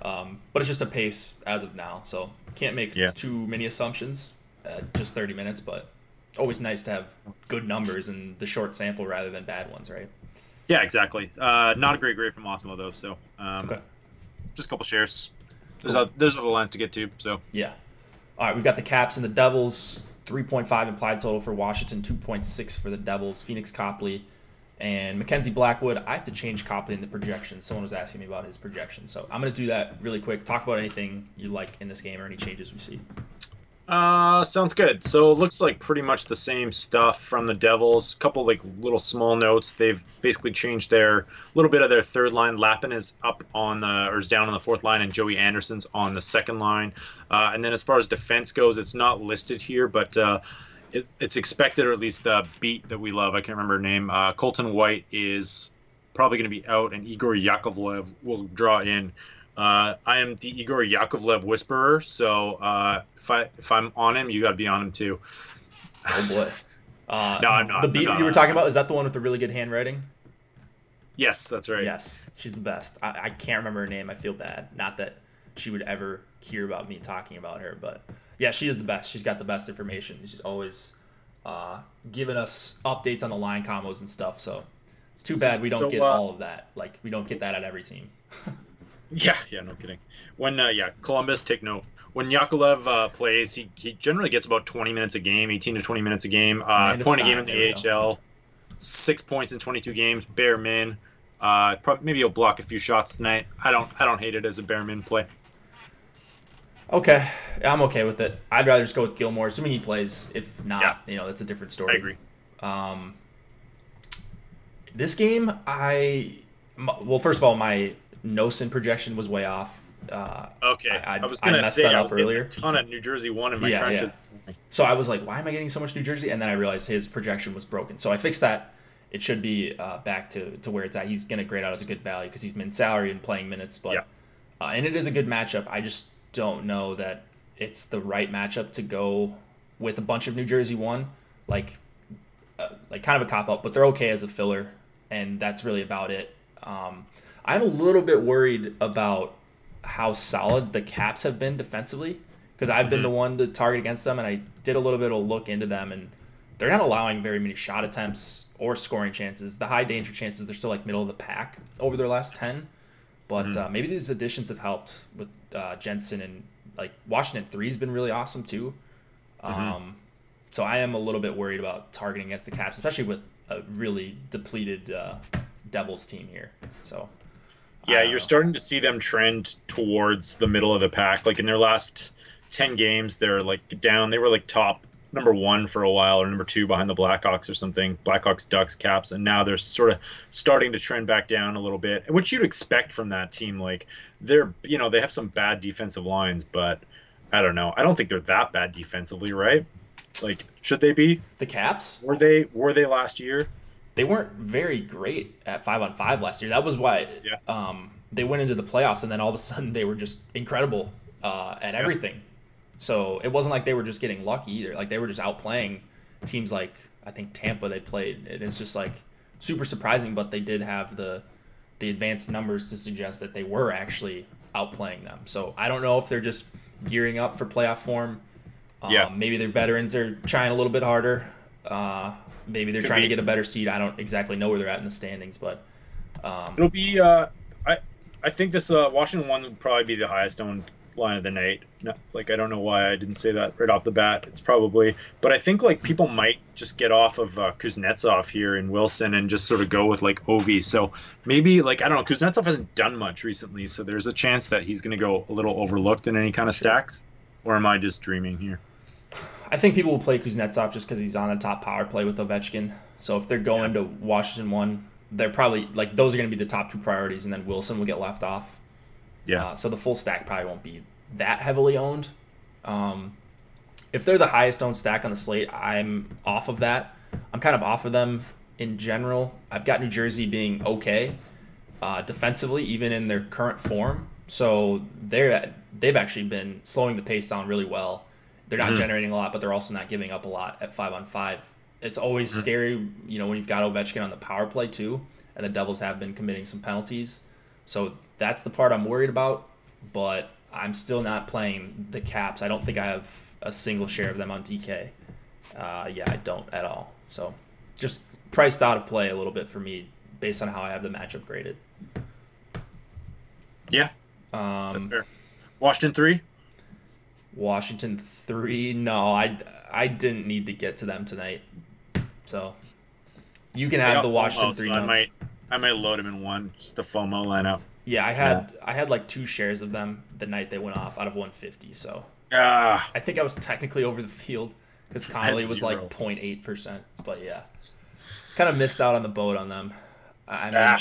But it's just a pace as of now, so can't make too many assumptions at just 30 minutes, but always nice to have good numbers in the short sample rather than bad ones, right? Yeah, exactly. Not a great grade from Osmo, though, so Okay. just a couple shares. Cool. There's other lines to get to, so. Yeah. All right, we've got the Caps and the Devils. 3.5 implied total for Washington, 2.6 for the Devils. Phoenix Copley and Mackenzie Blackwood. I have to change Copley in the projection. Someone was asking me about his projection, so I'm going to do that really quick. Talk about anything you like in this game or any changes we see. Sounds good. So it looks like pretty much the same stuff from the Devils. A couple like little small notes. They've basically changed their little bit of their third line. Lappin is up on or is down on the fourth line, and Joey Anderson's on the second line. And then as far as defense goes, it's not listed here, but it's expected, or at least the beat that we love. I can't remember her name. Colton White is probably going to be out, and Igor Yakovlev will draw in. I am the Igor Yakovlev whisperer, so if I'm on him, you got to be on him too. Oh boy. No, I'm not. The beat you were talking about, is that the one with the really good handwriting? Yes, that's right. Yes, she's the best. I can't remember her name. I feel bad. Not that she would ever hear about me talking about her, but yeah, she is the best. She's got the best information. She's always giving us updates on the line combos and stuff, so it's too bad we don't get all of that. Like, we don't get that at every team. Yeah, no kidding. When Columbus, take note. When Yakovlev plays, he generally gets about 20 minutes a game, 18 to 20 minutes a game. Point a game in the AHL, 6 points in 22 games, bare min. Maybe he'll block a few shots tonight. I don't hate it as a bare min play. Okay, I'm okay with it. I'd rather just go with Gilmore, assuming he plays. If not, that's a different story. I agree. This game, well, first of all, my no-sin projection was way off. Okay. I was going to say, I was earlier. A ton of New Jersey 1 in my crunches. Yeah. So I was like, why am I getting so much New Jersey? And then I realized his projection was broken. So I fixed that. It should be back to where it's at. He's going to grade out as a good value because he's min salary and playing minutes. But and it is a good matchup. I just don't know that it's the right matchup to go with a bunch of New Jersey 1. Like kind of a cop-out, but they're okay as a filler. And that's really about it. I'm a little bit worried about how solid the Caps have been defensively, because I've been the one to target against them, and I did a little bit of a look into them, and they're not allowing very many shot attempts or scoring chances. The high danger chances, they're still like middle of the pack over their last 10, but maybe these additions have helped with Jensen, and like Washington 3 has been really awesome too. So I am a little bit worried about targeting against the Caps, especially with a really depleted Devils team here. So. Yeah, you're starting to see them trend towards the middle of the pack. Like in their last 10 games, they're like down. They were like top number 1 for a while, or number 2 behind the Blackhawks or something. Blackhawks, Ducks, Caps, and now they're sort of starting to trend back down a little bit, which you'd expect from that team. Like they have some bad defensive lines, but I don't know. I don't think they're that bad defensively, right? Like, should they be? The Caps? Were they last year? They weren't very great at 5-on-5 last year. That was why they went into the playoffs, and then all of a sudden they were just incredible at everything. So it wasn't like they were just getting lucky either. Like, they were just outplaying teams like, I think, Tampa they played. And it's just like super surprising, but they did have the advanced numbers to suggest that they were actually outplaying them. So I don't know if they're just gearing up for playoff form. Maybe their veterans are trying a little bit harder. Maybe they're trying to get a better seed. I don't exactly know where they're at in the standings, but it'll be. I think this Washington 1 would probably be the highest owned line of the night. No, like, I don't know why I didn't say that right off the bat. It's probably, but I think like people might just get off of Kuznetsov here in Wilson and just sort of go with like Ovi. So maybe, like, I don't know, Kuznetsov hasn't done much recently, so there's a chance that he's going to go a little overlooked in any kind of stacks. Or am I just dreaming here? I think people will play Kuznetsov just because he's on a top power play with Ovechkin. So if they're going to Washington 1, they're probably like those are going to be the top 2 priorities, and then Wilson will get left off. Yeah. So the full stack probably won't be that heavily owned. If they're the highest owned stack on the slate, I'm off of that. I'm kind of off of them in general. I've got New Jersey being okay defensively, even in their current form. So they've actually been slowing the pace down really well. They're not generating a lot, but they're also not giving up a lot at 5-on-5. It's always scary, when you've got Ovechkin on the power play too, and the Devils have been committing some penalties. So that's the part I'm worried about, but I'm still not playing the Caps. I don't think I have a single share of them on DK. Yeah, I don't at all. So just priced out of play a little bit for me based on how I have the matchup graded. Yeah, that's fair. Washington 3? Washington 3? No, I didn't need to get to them tonight. So you can have the Washington 3 notes. I might load him in 1, just a FOMO lineup. Yeah, I had like 2 shares of them the night they went off out of 150. So I think I was technically over the field because Connolly was like 0.8%. But yeah, kind of missed out on the boat on them. I mean,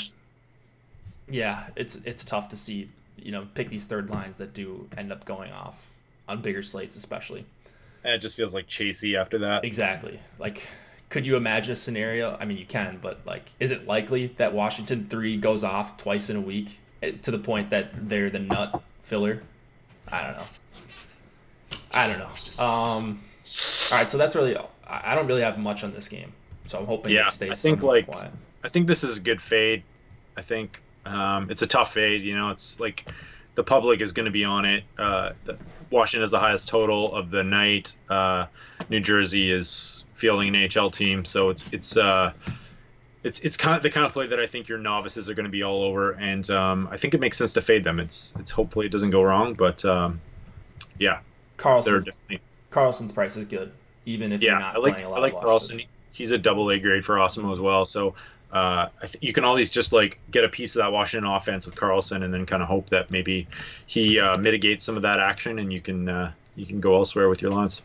yeah, it's tough to see, pick these third lines that do end up going off on bigger slates, especially. And it just feels like chasey after that. Exactly. Like, could you imagine a scenario? I mean, you can, but like, is it likely that Washington 3 goes off twice in a week to the point that they're the nut filler? I don't know. All right, so that's really. I don't really have much on this game, so I'm hoping it stays somewhat quiet. I think this is a good fade. I think it's a tough fade. It's like the public is going to be on it. Washington has the highest total of the night. New Jersey is fielding an NHL team, so it's kind of the kind of play that I think your novices are going to be all over, and I think it makes sense to fade them. It's hopefully it doesn't go wrong, but yeah, Carlson's price is good, even if you're not playing a lot. I like Carlson. He's a AA grade for Osmo as well, so. You can always just like get a piece of that Washington offense with Carlson, and then kind of hope that maybe he mitigates some of that action, and you can go elsewhere with your lines.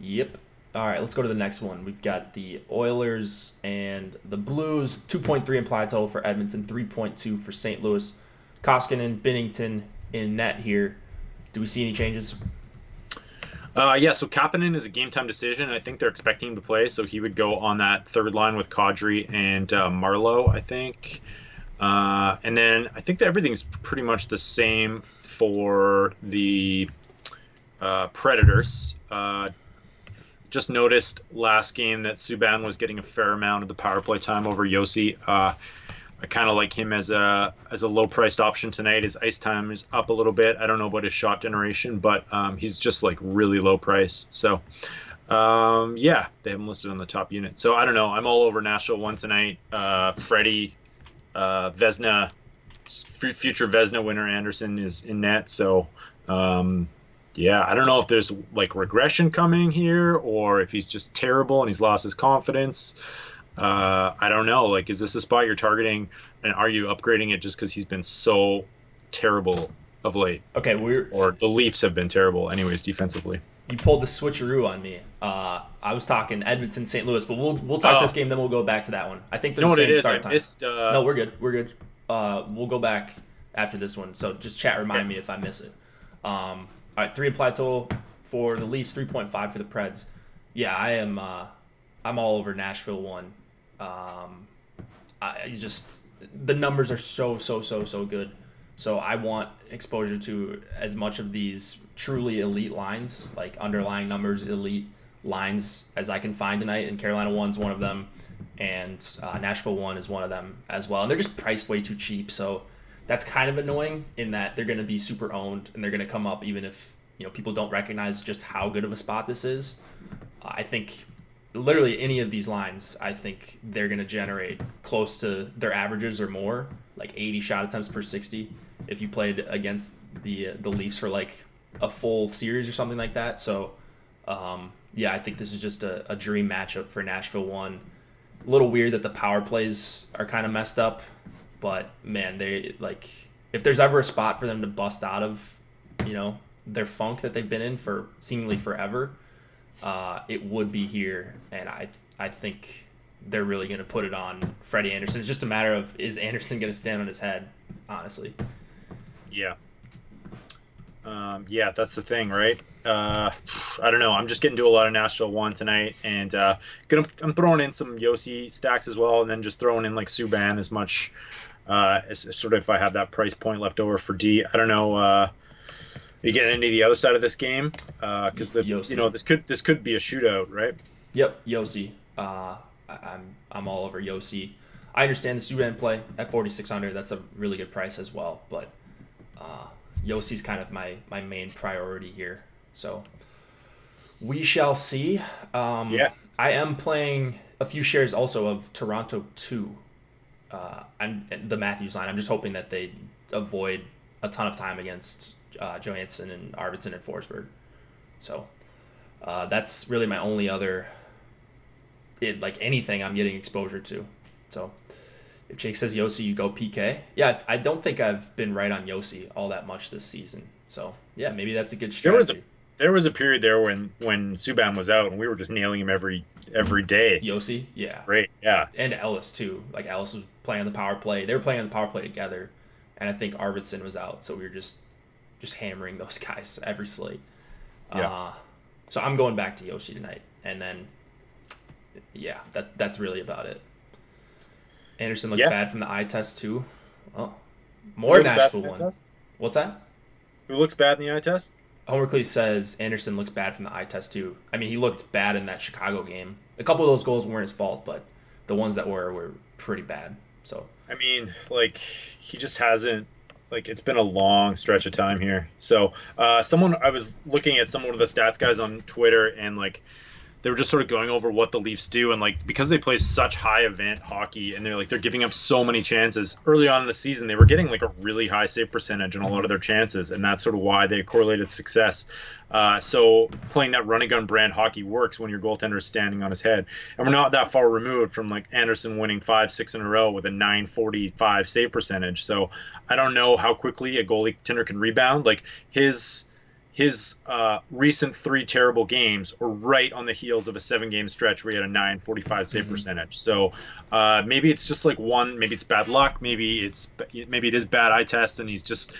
Yep. All right, let's go to the next one. We've got the Oilers and the Blues. 2.3 implied total for Edmonton, 3.2 for St. Louis. Koskinen, Binnington in net here. Do we see any changes? Yeah, so Kapanen is a game-time decision. I think they're expecting him to play, so he would go on that third line with Kadri and Marleau, I think. And then I think that everything's pretty much the same for the Predators. Just noticed last game that Subban was getting a fair amount of the power play time over Yossi. I kind of like him as a low-priced option tonight. His ice time is up a little bit. I don't know about his shot generation, but he's just like really low-priced. So, yeah, they have him listed on the top unit. So I don't know. I'm all over Nashville 1 tonight. Freddie, Vezina, future Vezina winner Anderson is in net. So, yeah, I don't know if there's like regression coming here or if he's just terrible and he's lost his confidence. I don't know. Like, is this a spot you're targeting, and are you upgrading it just because he's been so terrible of late? Okay, or the Leafs have been terrible, anyways, defensively. You pulled the switcheroo on me. I was talking Edmonton, St. Louis, but we'll talk this game, then we'll go back to that one. I think they're the same start time. No, we're good. We're good. We'll go back after this one. So just chat, remind me if I miss it. All right, 3 implied total for the Leafs, 3.5 for the Preds. Yeah, I am. I'm all over Nashville 1. The numbers are so good. So I want exposure to as much of these truly elite lines, like underlying numbers, elite lines as I can find tonight. And Carolina 1's one of them, and Nashville 1 is one of them as well. And they're just priced way too cheap. So that's kind of annoying in that they're going to be super owned and they're going to come up even if people don't recognize just how good of a spot this is. I think literally any of these lines, I think they're going to generate close to their averages or more, like 80 shot attempts per 60 if you played against the Leafs for like a full series or something like that. So, yeah, I think this is just a dream matchup for Nashville 1. A little weird that the power plays are kind of messed up, but man, they like if there's ever a spot for them to bust out of, their funk that they've been in for seemingly forever, it would be here, and I think they're really going to put it on Freddie Anderson. It's just a matter of, is Anderson going to stand on his head, honestly? Yeah. Yeah, that's the thing, right? I don't know. I'm just getting to a lot of Nashville 1 tonight, and I'm throwing in some Yossi stacks as well, and then just throwing in like Subban as much as sort of if I have that price point left over for D. I don't know. You getting into the other side of this game? Because this could be a shootout, right? Yep, Yossi. I'm all over Yossi. I understand the Subban play at 4,600. That's a really good price as well, but Yossi's kind of my main priority here. So we shall see. I am playing a few shares also of Toronto 2. And the Matthews line. I'm just hoping that they avoid a ton of time against Johansson and Arvidsson and Forsberg. So that's really my only other anything I'm getting exposure to. So if Jake says Yossi, you go PK. Yeah, I don't think I've been right on Yossi all that much this season. So yeah, maybe that's a good strategy. There was a period there when Subban was out and we were just nailing him every day. Yossi, yeah. Great, yeah. And Ellis too. Like Ellis was playing on the power play. They were playing on the power play together. And I think Arvidsson was out, so we were just hammering those guys every slate. Yeah. So I'm going back to Yossi tonight. And then yeah, that's really about it. Anderson looked bad from the eye test too. Oh. More Nashville one. What's that? Who looks bad in the eye test? Homer says Anderson looks bad from the eye test too. I mean, he looked bad in that Chicago game. A couple of those goals weren't his fault, but the ones that were pretty bad. So I mean, like he just hasn't. Like it's been a long stretch of time here. So I was looking at some of the stats guys on Twitter, and like they were just sort of going over what the Leafs do, and like because they play such high event hockey and they're giving up so many chances early on in the season, they were getting like a really high save percentage in a lot of their chances, and that's sort of why they correlated success. So playing that run and gun brand hockey works when your goaltender is standing on his head, and we're not that far removed from like Anderson winning 5-6 in a row with a 945 save percentage. So I don't know how quickly a goaltender can rebound. Like his recent 3 terrible games were right on the heels of a 7-game stretch where he had a 945 save percentage. So maybe it's just like maybe it's bad luck, maybe it is bad eye test, and he's just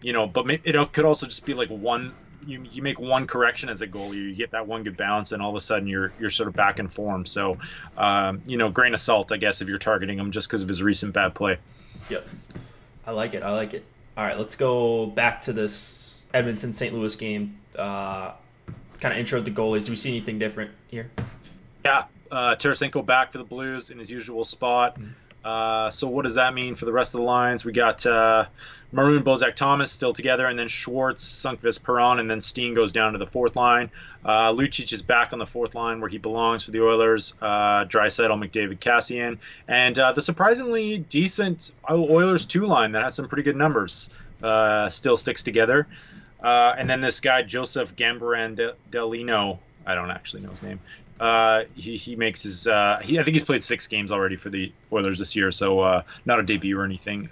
but it could also just be like one. You make one correction as a goalie, you get that one good bounce, and all of a sudden you're sort of back in form. So grain of salt, I guess, if you're targeting him just because of his recent bad play. Yep, I like it. All right, let's go back to this Edmonton-St. Louis game. Kind of intro the goalies. Do we see anything different here? Yeah, Tarasenko back for the Blues in his usual spot. So what does that mean for the rest of the lines? We got Maroon, Bozak, Thomas still together, and then Schwartz, Sunkvist, Perron, and then Steen goes down to the 4th line. Lucic is back on the 4th line where he belongs for the Oilers. Draisaitl, McDavid, Cassian, and the surprisingly decent Oilers 2 line that has some pretty good numbers still sticks together. And then this guy Joseph Gambarandelino, I don't actually know his name. He makes his I think he's played 6 games already for the Oilers this year, so not a debut or anything.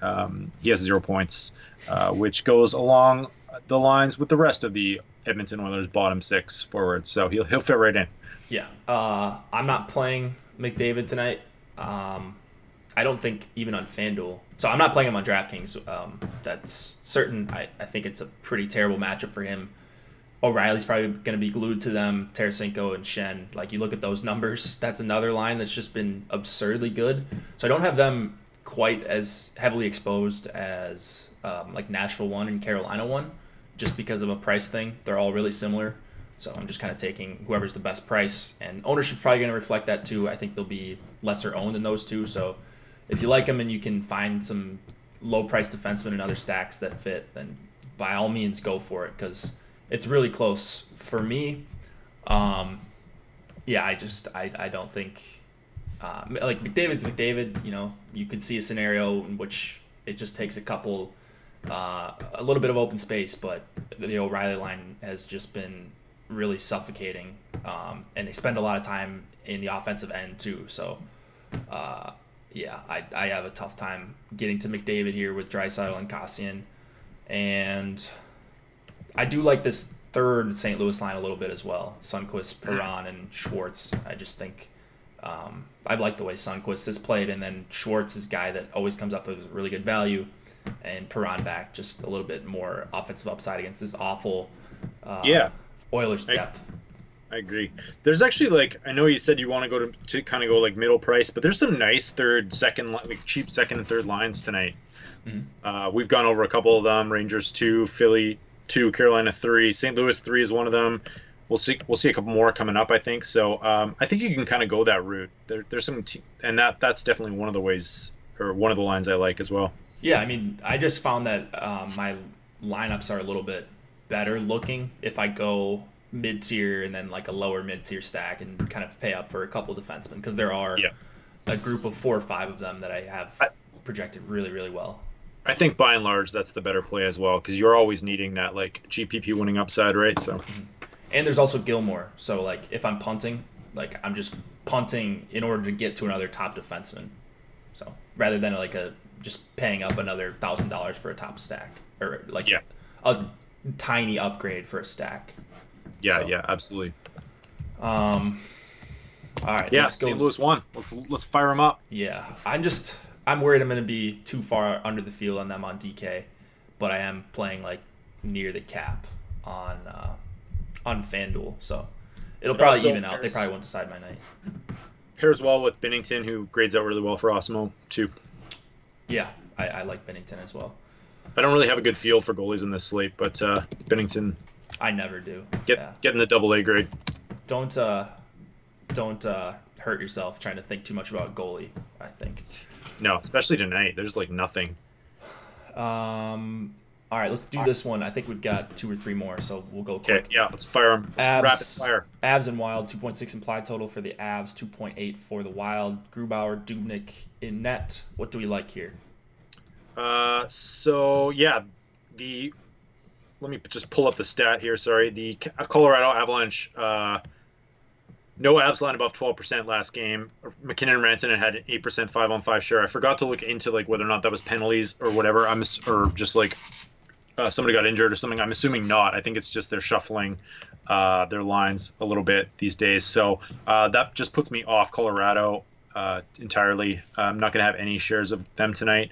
He has 0 points, which goes along the lines with the rest of the Edmonton Oilers bottom 6 forwards, so he'll fit right in. Yeah, I'm not playing McDavid tonight. I don't think even on FanDuel. So I'm not playing him on DraftKings. That's certain. I think it's a pretty terrible matchup for him. O'Reilly's probably going to be glued to them. Tarasenko and Shen. Like, you look at those numbers, that's another line that's just been absurdly good. So I don't have them quite as heavily exposed as like Nashville 1 and Carolina 1, just because of a price thing. They're all really similar. So I'm just kind of taking whoever's the best price. And ownership's probably going to reflect that too. I think they'll be lesser owned than those two. So if you like them and you can find some low-priced defensemen and other stacks that fit, then by all means go for it, because it's really close for me. I don't think like McDavid's McDavid. You could see a scenario in which it just takes a little bit of open space, but the O'Reilly line has just been really suffocating, and they spend a lot of time in the offensive end too. So I have a tough time getting to McDavid here with Draisaitl and Cassian, and I do like this third St. Louis line a little bit as well. Sundqvist, Perron, and Schwartz. I just think I like the way Sundqvist has played, and then Schwartz is a guy that always comes up as really good value, and Perron back just a little bit more offensive upside against this awful Oilers depth. I agree. There's actually, like, I know you said you want to go to kind of go like middle price, but there's some nice cheap second and third lines tonight. Mm-hmm. We've gone over a couple of them. Rangers 2, Philly 2, Carolina 3, St. Louis 3 is one of them. We'll see a couple more coming up, I think. So I think you can kind of go that route. There's some, and that's definitely one of the ways, or one of the lines I like as well. Yeah, I mean, I just found that my lineups are a little bit better looking if I go mid-tier and then like a lower mid-tier stack and kind of pay up for a couple defensemen, because there are a group of 4 or 5 of them that I have projected really, really well. I think by and large that's the better play as well, because you're always needing that like GPP winning upside, right? So, and there's also Gilmore. So like if I'm punting, like I'm just punting in order to get to another top defenseman. So rather than like just paying up another $1,000 for a top stack, or like a tiny upgrade for a stack. Yeah, absolutely. All right. Yeah, St. Louis won. Let's fire them up. Yeah, I'm worried I'm going to be too far under the field on them on DK, but I am playing like near the cap on FanDuel, so it'll probably even out. They probably won't decide my night. Pairs well with Binnington, who grades out really well for Osmo too. Yeah, I like Binnington as well. I don't really have a good feel for goalies in this slate, but Binnington. I never do. Getting the AA grade. Don't hurt yourself trying to think too much about goalie, I think. No, especially tonight. There's like nothing. All right, let's do this one. I think we've got 2 or 3 more, so we'll go quick. Okay, yeah, let's fire them. Rapid fire. Avs and Wild, 2.6 implied total for the Avs, 2.8 for the Wild. Grubauer, Dubnyk in net. What do we like here? Let me just pull up the stat here. Sorry, the Colorado Avalanche. No Avs line above 12% last game. McKinnon and Rantanen had an 8% 5-on-5 share. I forgot to look into like whether or not that was penalties or whatever. Or just like somebody got injured or something. I'm assuming not. I think it's just they're shuffling their lines a little bit these days. So that just puts me off Colorado entirely. I'm not going to have any shares of them tonight.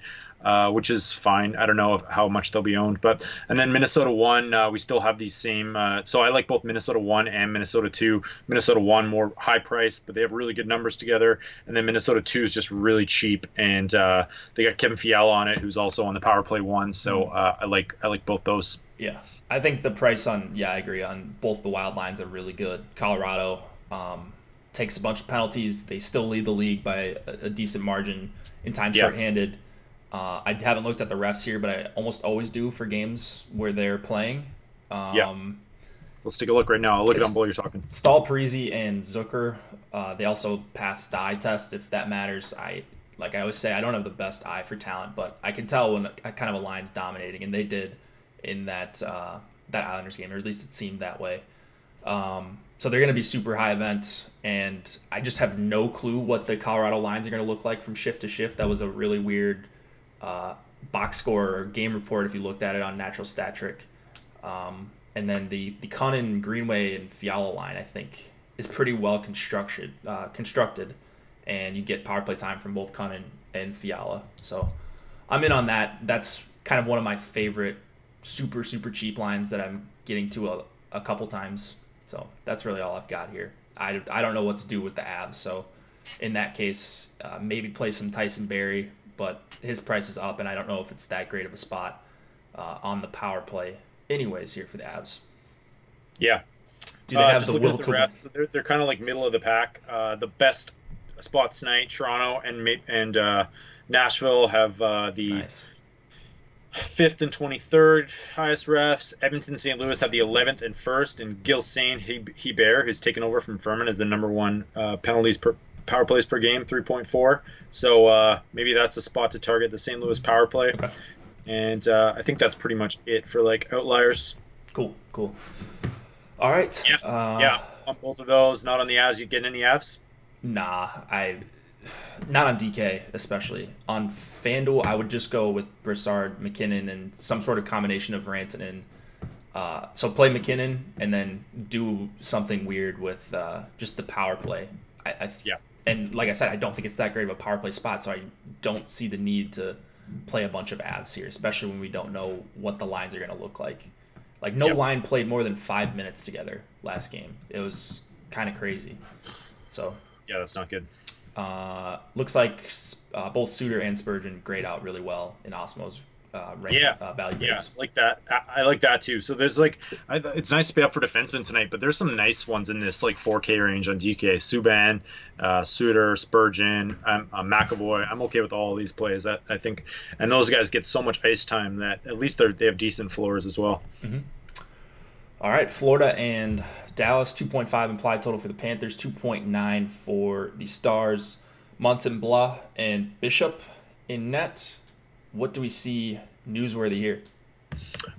Which is fine. I don't know how much they'll be owned, and then Minnesota 1, we still have these same. So I like both Minnesota 1 and Minnesota 2. Minnesota 1 more high priced, but they have really good numbers together, and then Minnesota 2 is just really cheap, and they got Kevin Fiala on it, who's also on the power play 1. So I like both those. Yeah, I think the price on I agree on both the Wild lines are really good. Colorado takes a bunch of penalties. They still lead the league by a decent margin in time shorthanded. I haven't looked at the refs here, but I almost always do for games where they're playing. Let's take a look right now. I'll look it on while you're talking. Stahl, Parise, and Zucker, they also passed the eye test, if that matters. I always say, I don't have the best eye for talent, but I can tell when kind of a line's dominating, and they did in that Islanders game, or at least it seemed that way. So they're going to be super high event, and I just have no clue what the Colorado lines are going to look like from shift to shift. That was a really weird box score or game report if you looked at it on Natural Stat Trick. And then the Cunnin, Greenway, and Fiala line, I think, is pretty well constructed, and you get power play time from both Cunnin and Fiala. So I'm in on that. That's kind of one of my favorite super, super cheap lines that I'm getting to a couple times. So that's really all I've got here. I don't know what to do with the Avs. So in that case, maybe play some Tyson Barrie, but his price is up, and I don't know if it's that great of a spot on the power play anyways here for the Avs. Yeah. Do they have the will to refs? So they're kind of like middle of the pack. The best spots tonight, Toronto and Nashville have the nice. 5th and 23rd highest refs. Edmonton, St. Louis have the 11th and 1st, and Gilles Hebert, who's taken over from Furman, is the number 1 power plays per game, 3.4. So maybe that's a spot to target the St. Louis power play. Okay. And I think that's pretty much it for like outliers. Cool. All right. Yeah. On both of those, not on the Avs. You getting any Avs? Nah, not on DK especially. On FanDuel, I would just go with Brassard, McKinnon, and some sort of combination of Rantanen. So play McKinnon and then do something weird with just the power play. And like I said, I don't think it's that great of a power play spot, so I don't see the need to play a bunch of Avs here, especially when we don't know what the lines are going to look like. Like, no line played more than 5 minutes together last game. It was kind of crazy. So yeah, that's not good. Looks like both Suter and Spurgeon grade out really well in Osmo's value grades. Yeah, like that. I like that too. So there's like, it's nice to pay up for defensemen tonight, but there's some nice ones in this like 4K range on DK. Subban, Suter, Spurgeon, McAvoy. I'm okay with all of these plays. I think, and those guys get so much ice time that at least they have decent floors as well. Mm-hmm. All right, Florida and Dallas, 2.5 implied total for the Panthers, 2.9 for the Stars. Montembeault and Bishop in net. What do we see newsworthy here?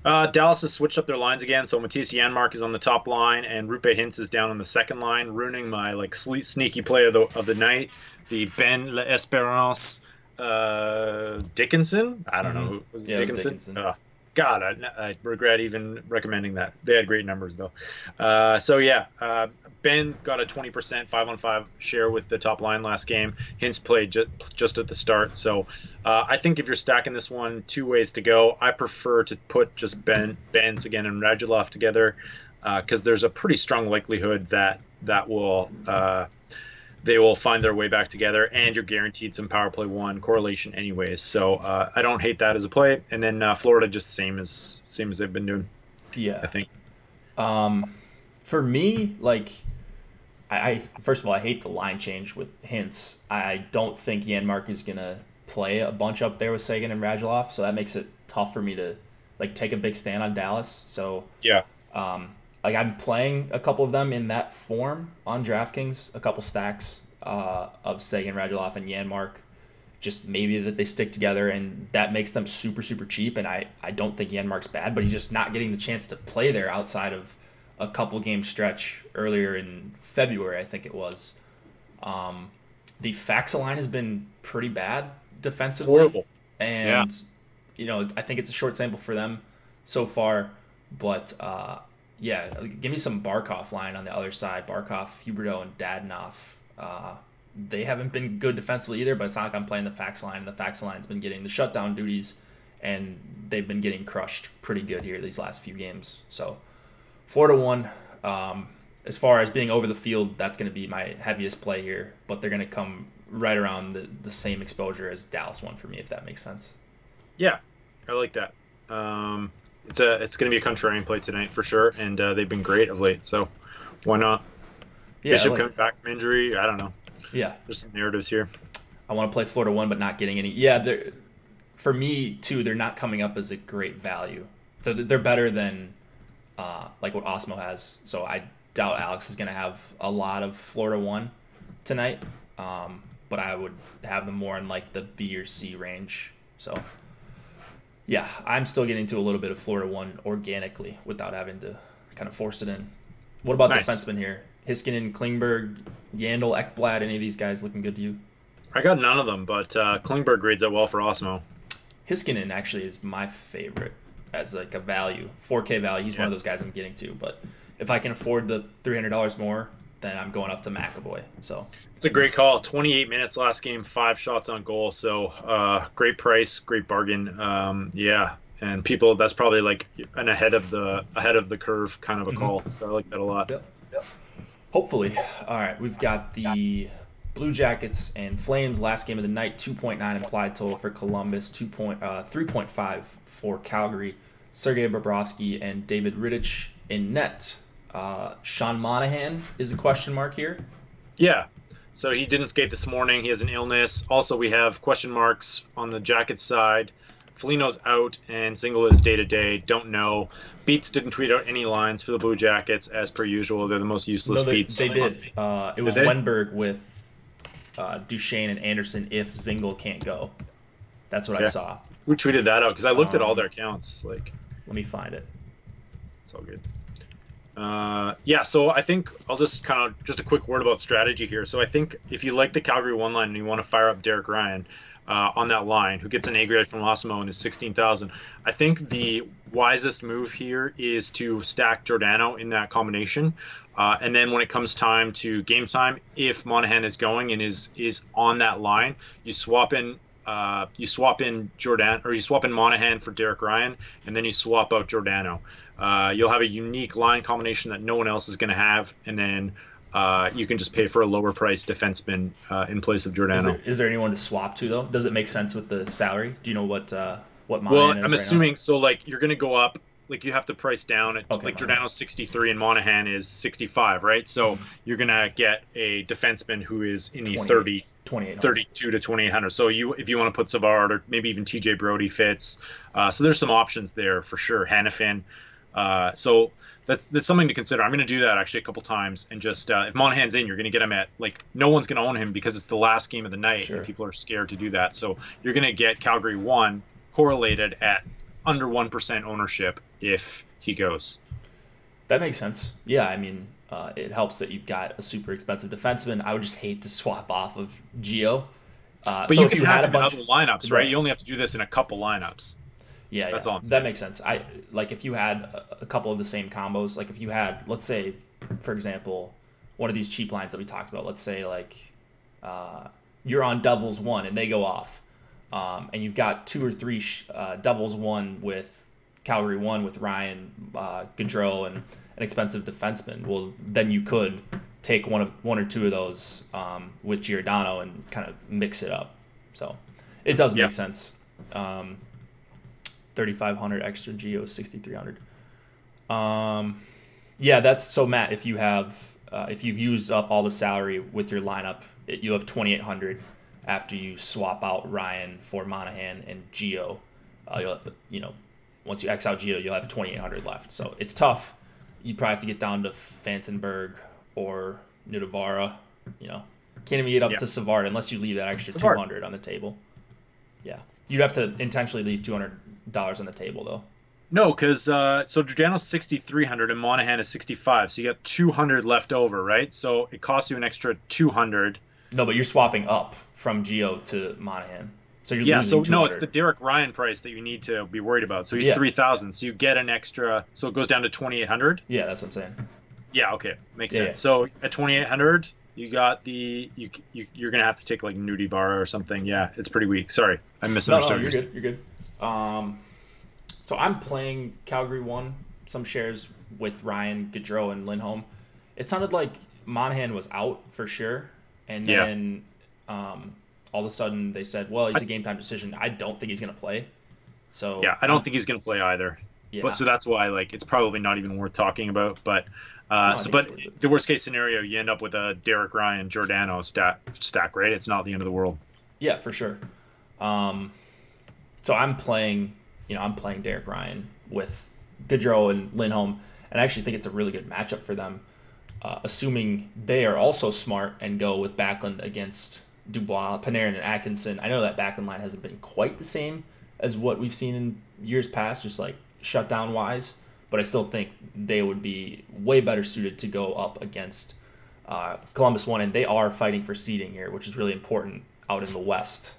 Dallas has switched up their lines again, so Matthias Janmark is on the top line, and Rupe Hintz is down on the second line, ruining my like sneaky play of the night. The Ben L'Esperance Dickinson. I don't know who was it. Dickinson. God, I regret even recommending that. They had great numbers though. Ben got a 20% 5-on-5 share with the top line last game. Hintz played just at the start. So I think if you're stacking this one, two ways to go. I prefer to put just Benz again and Radulov together because there's a pretty strong likelihood that will they will find their way back together, and you're guaranteed some power play one correlation anyways. So I don't hate that as a play. And then Florida just same as they've been doing. Yeah, I think. For me, like, I first of all, I hate the line change with Hintz. I don't think Janmark is gonna play a bunch up there with Sagan and Radulov, so that makes it tough for me to like take a big stand on Dallas. So yeah, like I'm playing a couple of them in that form on DraftKings, a couple stacks of Sagan, Radulov, and Janmark. Just maybe that they stick together, and that makes them super, super cheap. And I don't think Janmark's bad, but he's just not getting the chance to play there outside of a couple game stretch earlier in February, I think it was. The Faxa line has been pretty bad defensively. Horrible. And, you know, I think it's a short sample for them so far. But, give me some Barkov line on the other side. Barkov, Huberdeau, and Dadonov. They haven't been good defensively either, but it's not like I'm playing the Faxa line. The Faxa line's been getting the shutdown duties, and they've been getting crushed pretty good here these last few games. So 4-1. As far as being over the field, that's going to be my heaviest play here, but they're going to come right around the same exposure as Dallas won for me, if that makes sense. Yeah, I like that. It's going to be a contrarian play tonight for sure, and they've been great of late, so why not? Yeah, Bishop coming back from injury, I don't know. Yeah. There's some narratives here. I want to play Florida 1, but not getting any. Yeah, for me, too, they're not coming up as a great value. They're better than like what Osmo has, so I doubt Alex is going to have a lot of Florida 1 tonight, but I would have them more in like the B or C range. So, yeah, I'm still getting to a little bit of Florida 1 organically without having to kind of force it in. What about defensemen here? Hiskinen, Klingberg, Yandel, Ekblad, any of these guys looking good to you? I got none of them, but Klingberg grades out well for Osmo. Hiskinen actually is my favorite as like a value, 4K value. He's one of those guys I'm getting to, but if I can afford the $300 more, then I'm going up to McAvoy. So it's a great call. 28 minutes last game, 5 shots on goal. So great price, great bargain. And people, that's probably like an ahead of the curve kind of a call. So I like that a lot. Yep. Hopefully. All right, we've got the Blue Jackets and Flames last game of the night. 2.9 implied total for Columbus. 3.5 for Calgary. Sergei Bobrovsky and David Rittich in net. Sean Monahan is a question mark here. Yeah. So he didn't skate this morning. He has an illness. Also, we have question marks on the Jackets side. Foligno's out, and Single is day-to-day. Don't know. Beats didn't tweet out any lines for the Blue Jackets, as per usual. They're the most useless Beats. They did. It was Wenberg with Duchesne and Anderson if Zingle can't go. That's what I saw. Who tweeted that out? Because I looked at all their accounts. Like, let me find it. It's all good. Yeah, so I think I'll just just a quick word about strategy here. So I think if you like the Calgary one line and you want to fire up Derek Ryan on that line, who gets an A grade from Massimo and is 16,000, I think the wisest move here is to stack Giordano in that combination. And then when it comes time to game time, if Monahan is going and is on that line, you swap in Jordan, or you swap in Monahan for Derek Ryan, and then you swap out Giordano. You'll have a unique line combination that no one else is going to have, and then you can just pay for a lower price defenseman in place of Giordano. Is there anyone to swap to though? Does it make sense with the salary? Do you know what Monahan well, is I'm assuming so. Like you're going to go up. Like you have to price down. Like Giordano's 63 and Monahan is 65, right? So you're going to get a defenseman who is in the 32 to 2,800. So if you want to put Savard or maybe even TJ Brody fits. So there's some options there for sure. Hannafin. So that's something to consider. I'm going to do that actually a couple times, and just if Monahan's in, you're going to get him at no one's going to own him because it's the last game of the night. Sure. And people are scared to do that. So you're going to get Calgary 1 correlated at under 1% ownership if he goes. That makes sense. Yeah, I mean, it helps that you've got a super expensive defenseman. I would just hate to swap off of Gio. But so you can have him in other lineups, right? You only have to do this in a couple lineups. Yeah, that's all. That makes sense. If you had a couple of the same combos, like if you had, let's say, for example, one of these cheap lines that we talked about. Let's say you're on Devils 1 and they go off, and you've got 2 or 3 Devils 1 with Calgary 1 with Ryan, Gaudreau, and an expensive defenseman. Well, then you could take one or two of those with Giordano and kind of mix it up. So it does make sense. 3,500 extra, Geo 6,300. Yeah, that's so Matt. If you've used up all the salary with your lineup, you have 2,800 after you swap out Ryan for Monahan and Geo. Once you X out Geo, you'll have 2,800 left. So it's tough. You probably have to get down to Fantenberg or Nudavara. Can't even get up to Savard unless you leave that extra 200 on the table. Yeah, you'd have to intentionally leave $200 on the table though. No, because so Giordano's 6,300 and Monahan is 65, so you got 200 left over, right? So it costs you an extra 200. No, but you're swapping up from Geo to Monahan. So you're losing 200. No, it's the Derek Ryan price that you need to be worried about. So he's 3,000, so you get an extra. So it goes down to 2,800. Yeah, that's what I'm saying. Yeah, okay, makes sense. Yeah. So at 2,800, you got you're gonna have to take like Nudivara or something. Yeah, it's pretty weak. Sorry, I misunderstood. No, you're good. So I'm playing Calgary 1, some shares with Ryan, Gaudreau, and Lindholm. It sounded like Monahan was out for sure, and then all of a sudden they said, well, he's a game time decision. I don't think he's going to play. So I don't think he's going to play either. Yeah. But so that's why it's probably not even worth talking about. But the worst case scenario, you end up with a Derek Ryan Giordano stack, right? It's not the end of the world. Yeah, for sure. So I'm playing Derek Ryan with Gaudreau and Lindholm, and I actually think it's a really good matchup for them, assuming they are also smart and go with Backlund against Dubois, Panarin, and Atkinson. I know that Backlund line hasn't been quite the same as what we've seen in years past, just like shutdown-wise, but I still think they would be way better suited to go up against Columbus 1, and they are fighting for seeding here, which is really important out in the West.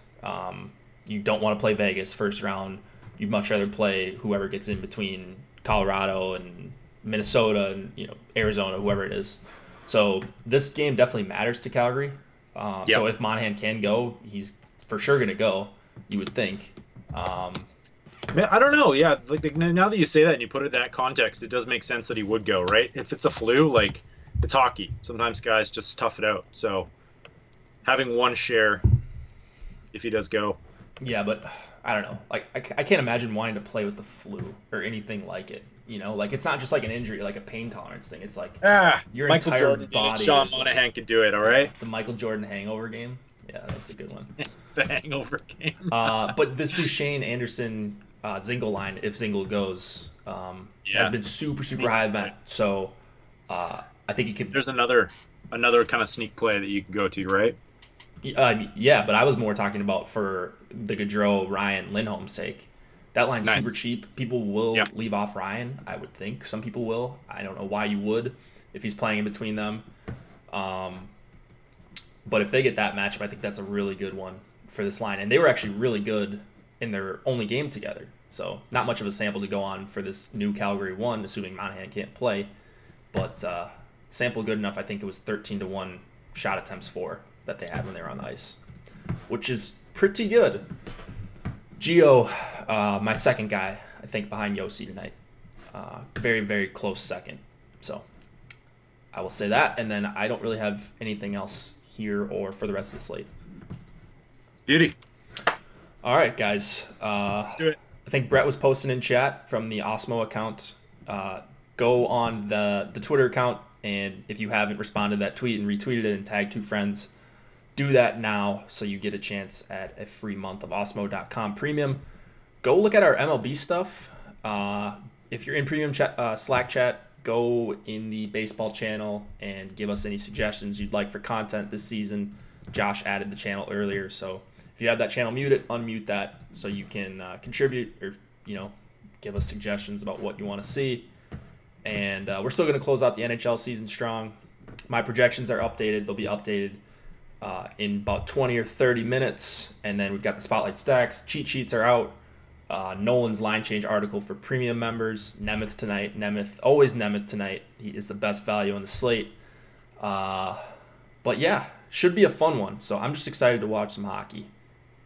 You don't want to play Vegas first round. You'd much rather play whoever gets in between Colorado and Minnesota and Arizona, whoever it is. So this game definitely matters to Calgary. So if Monahan can go, he's for sure going to go, you would think. I don't know. Yeah, now that you say that and you put it in that context, it does make sense that he would go, right? If it's a flu, it's hockey. Sometimes guys just tough it out. So having one share, if he does go. Yeah, but I don't know. I can't imagine wanting to play with the flu or anything like it. It's not just like an injury, like a pain tolerance thing. It's like your Michael entire Jordan body. Sean Monahan could do it, all right? The Michael Jordan hangover game. Yeah, that's a good one. The hangover game. But this Duchesne, Anderson, Zingle line, if Zingle goes, has been super, super high event. So I think you could. There's another kind of sneak play that you can go to, right? Yeah, but I was more talking about for the Gaudreau, Ryan, Lindholm's sake. That line's Nice. super cheap. People will Yep. leave off Ryan, I would think. Some people will. I don't know why you would if he's playing in between them. But if they get that matchup, I think that's a really good one for this line. And they were actually really good in their only game together. So not much of a sample to go on for this new Calgary one, assuming Monahan can't play. But sample good enough. I think it was 13-1 shot attempts for that they had when they were on the ice, which is pretty good. Gio, my second guy, I think, behind Yossi tonight. Very, very close second. So I will say that. And then I don't really have anything else here or for the rest of the slate. Beauty. All right, guys. Let's do it. I think Brett was posting in chat from the Osmo account. Go on the Twitter account, and if you haven't responded to that tweet and retweeted it and tagged 2 friends, do that now so you get a chance at a free month of Osmo.com Premium. Go look at our MLB stuff. If you're in Premium Slack chat, go in the baseball channel and give us any suggestions you'd like for content this season. Josh added the channel earlier, so if you have that channel muted, unmute that so you can contribute or give us suggestions about what you want to see. And we're still going to close out the NHL season strong. My projections are updated. They'll be updated in about 20 or 30 minutes. And then we've got the Spotlight Stacks. Cheat sheets are out. Nolan's line change article for premium members. Nemeth tonight. Always Nemeth tonight. He is the best value on the slate. But yeah, should be a fun one. So I'm just excited to watch some hockey.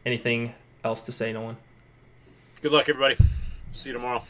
Anything else to say, Nolan? Good luck, everybody. See you tomorrow.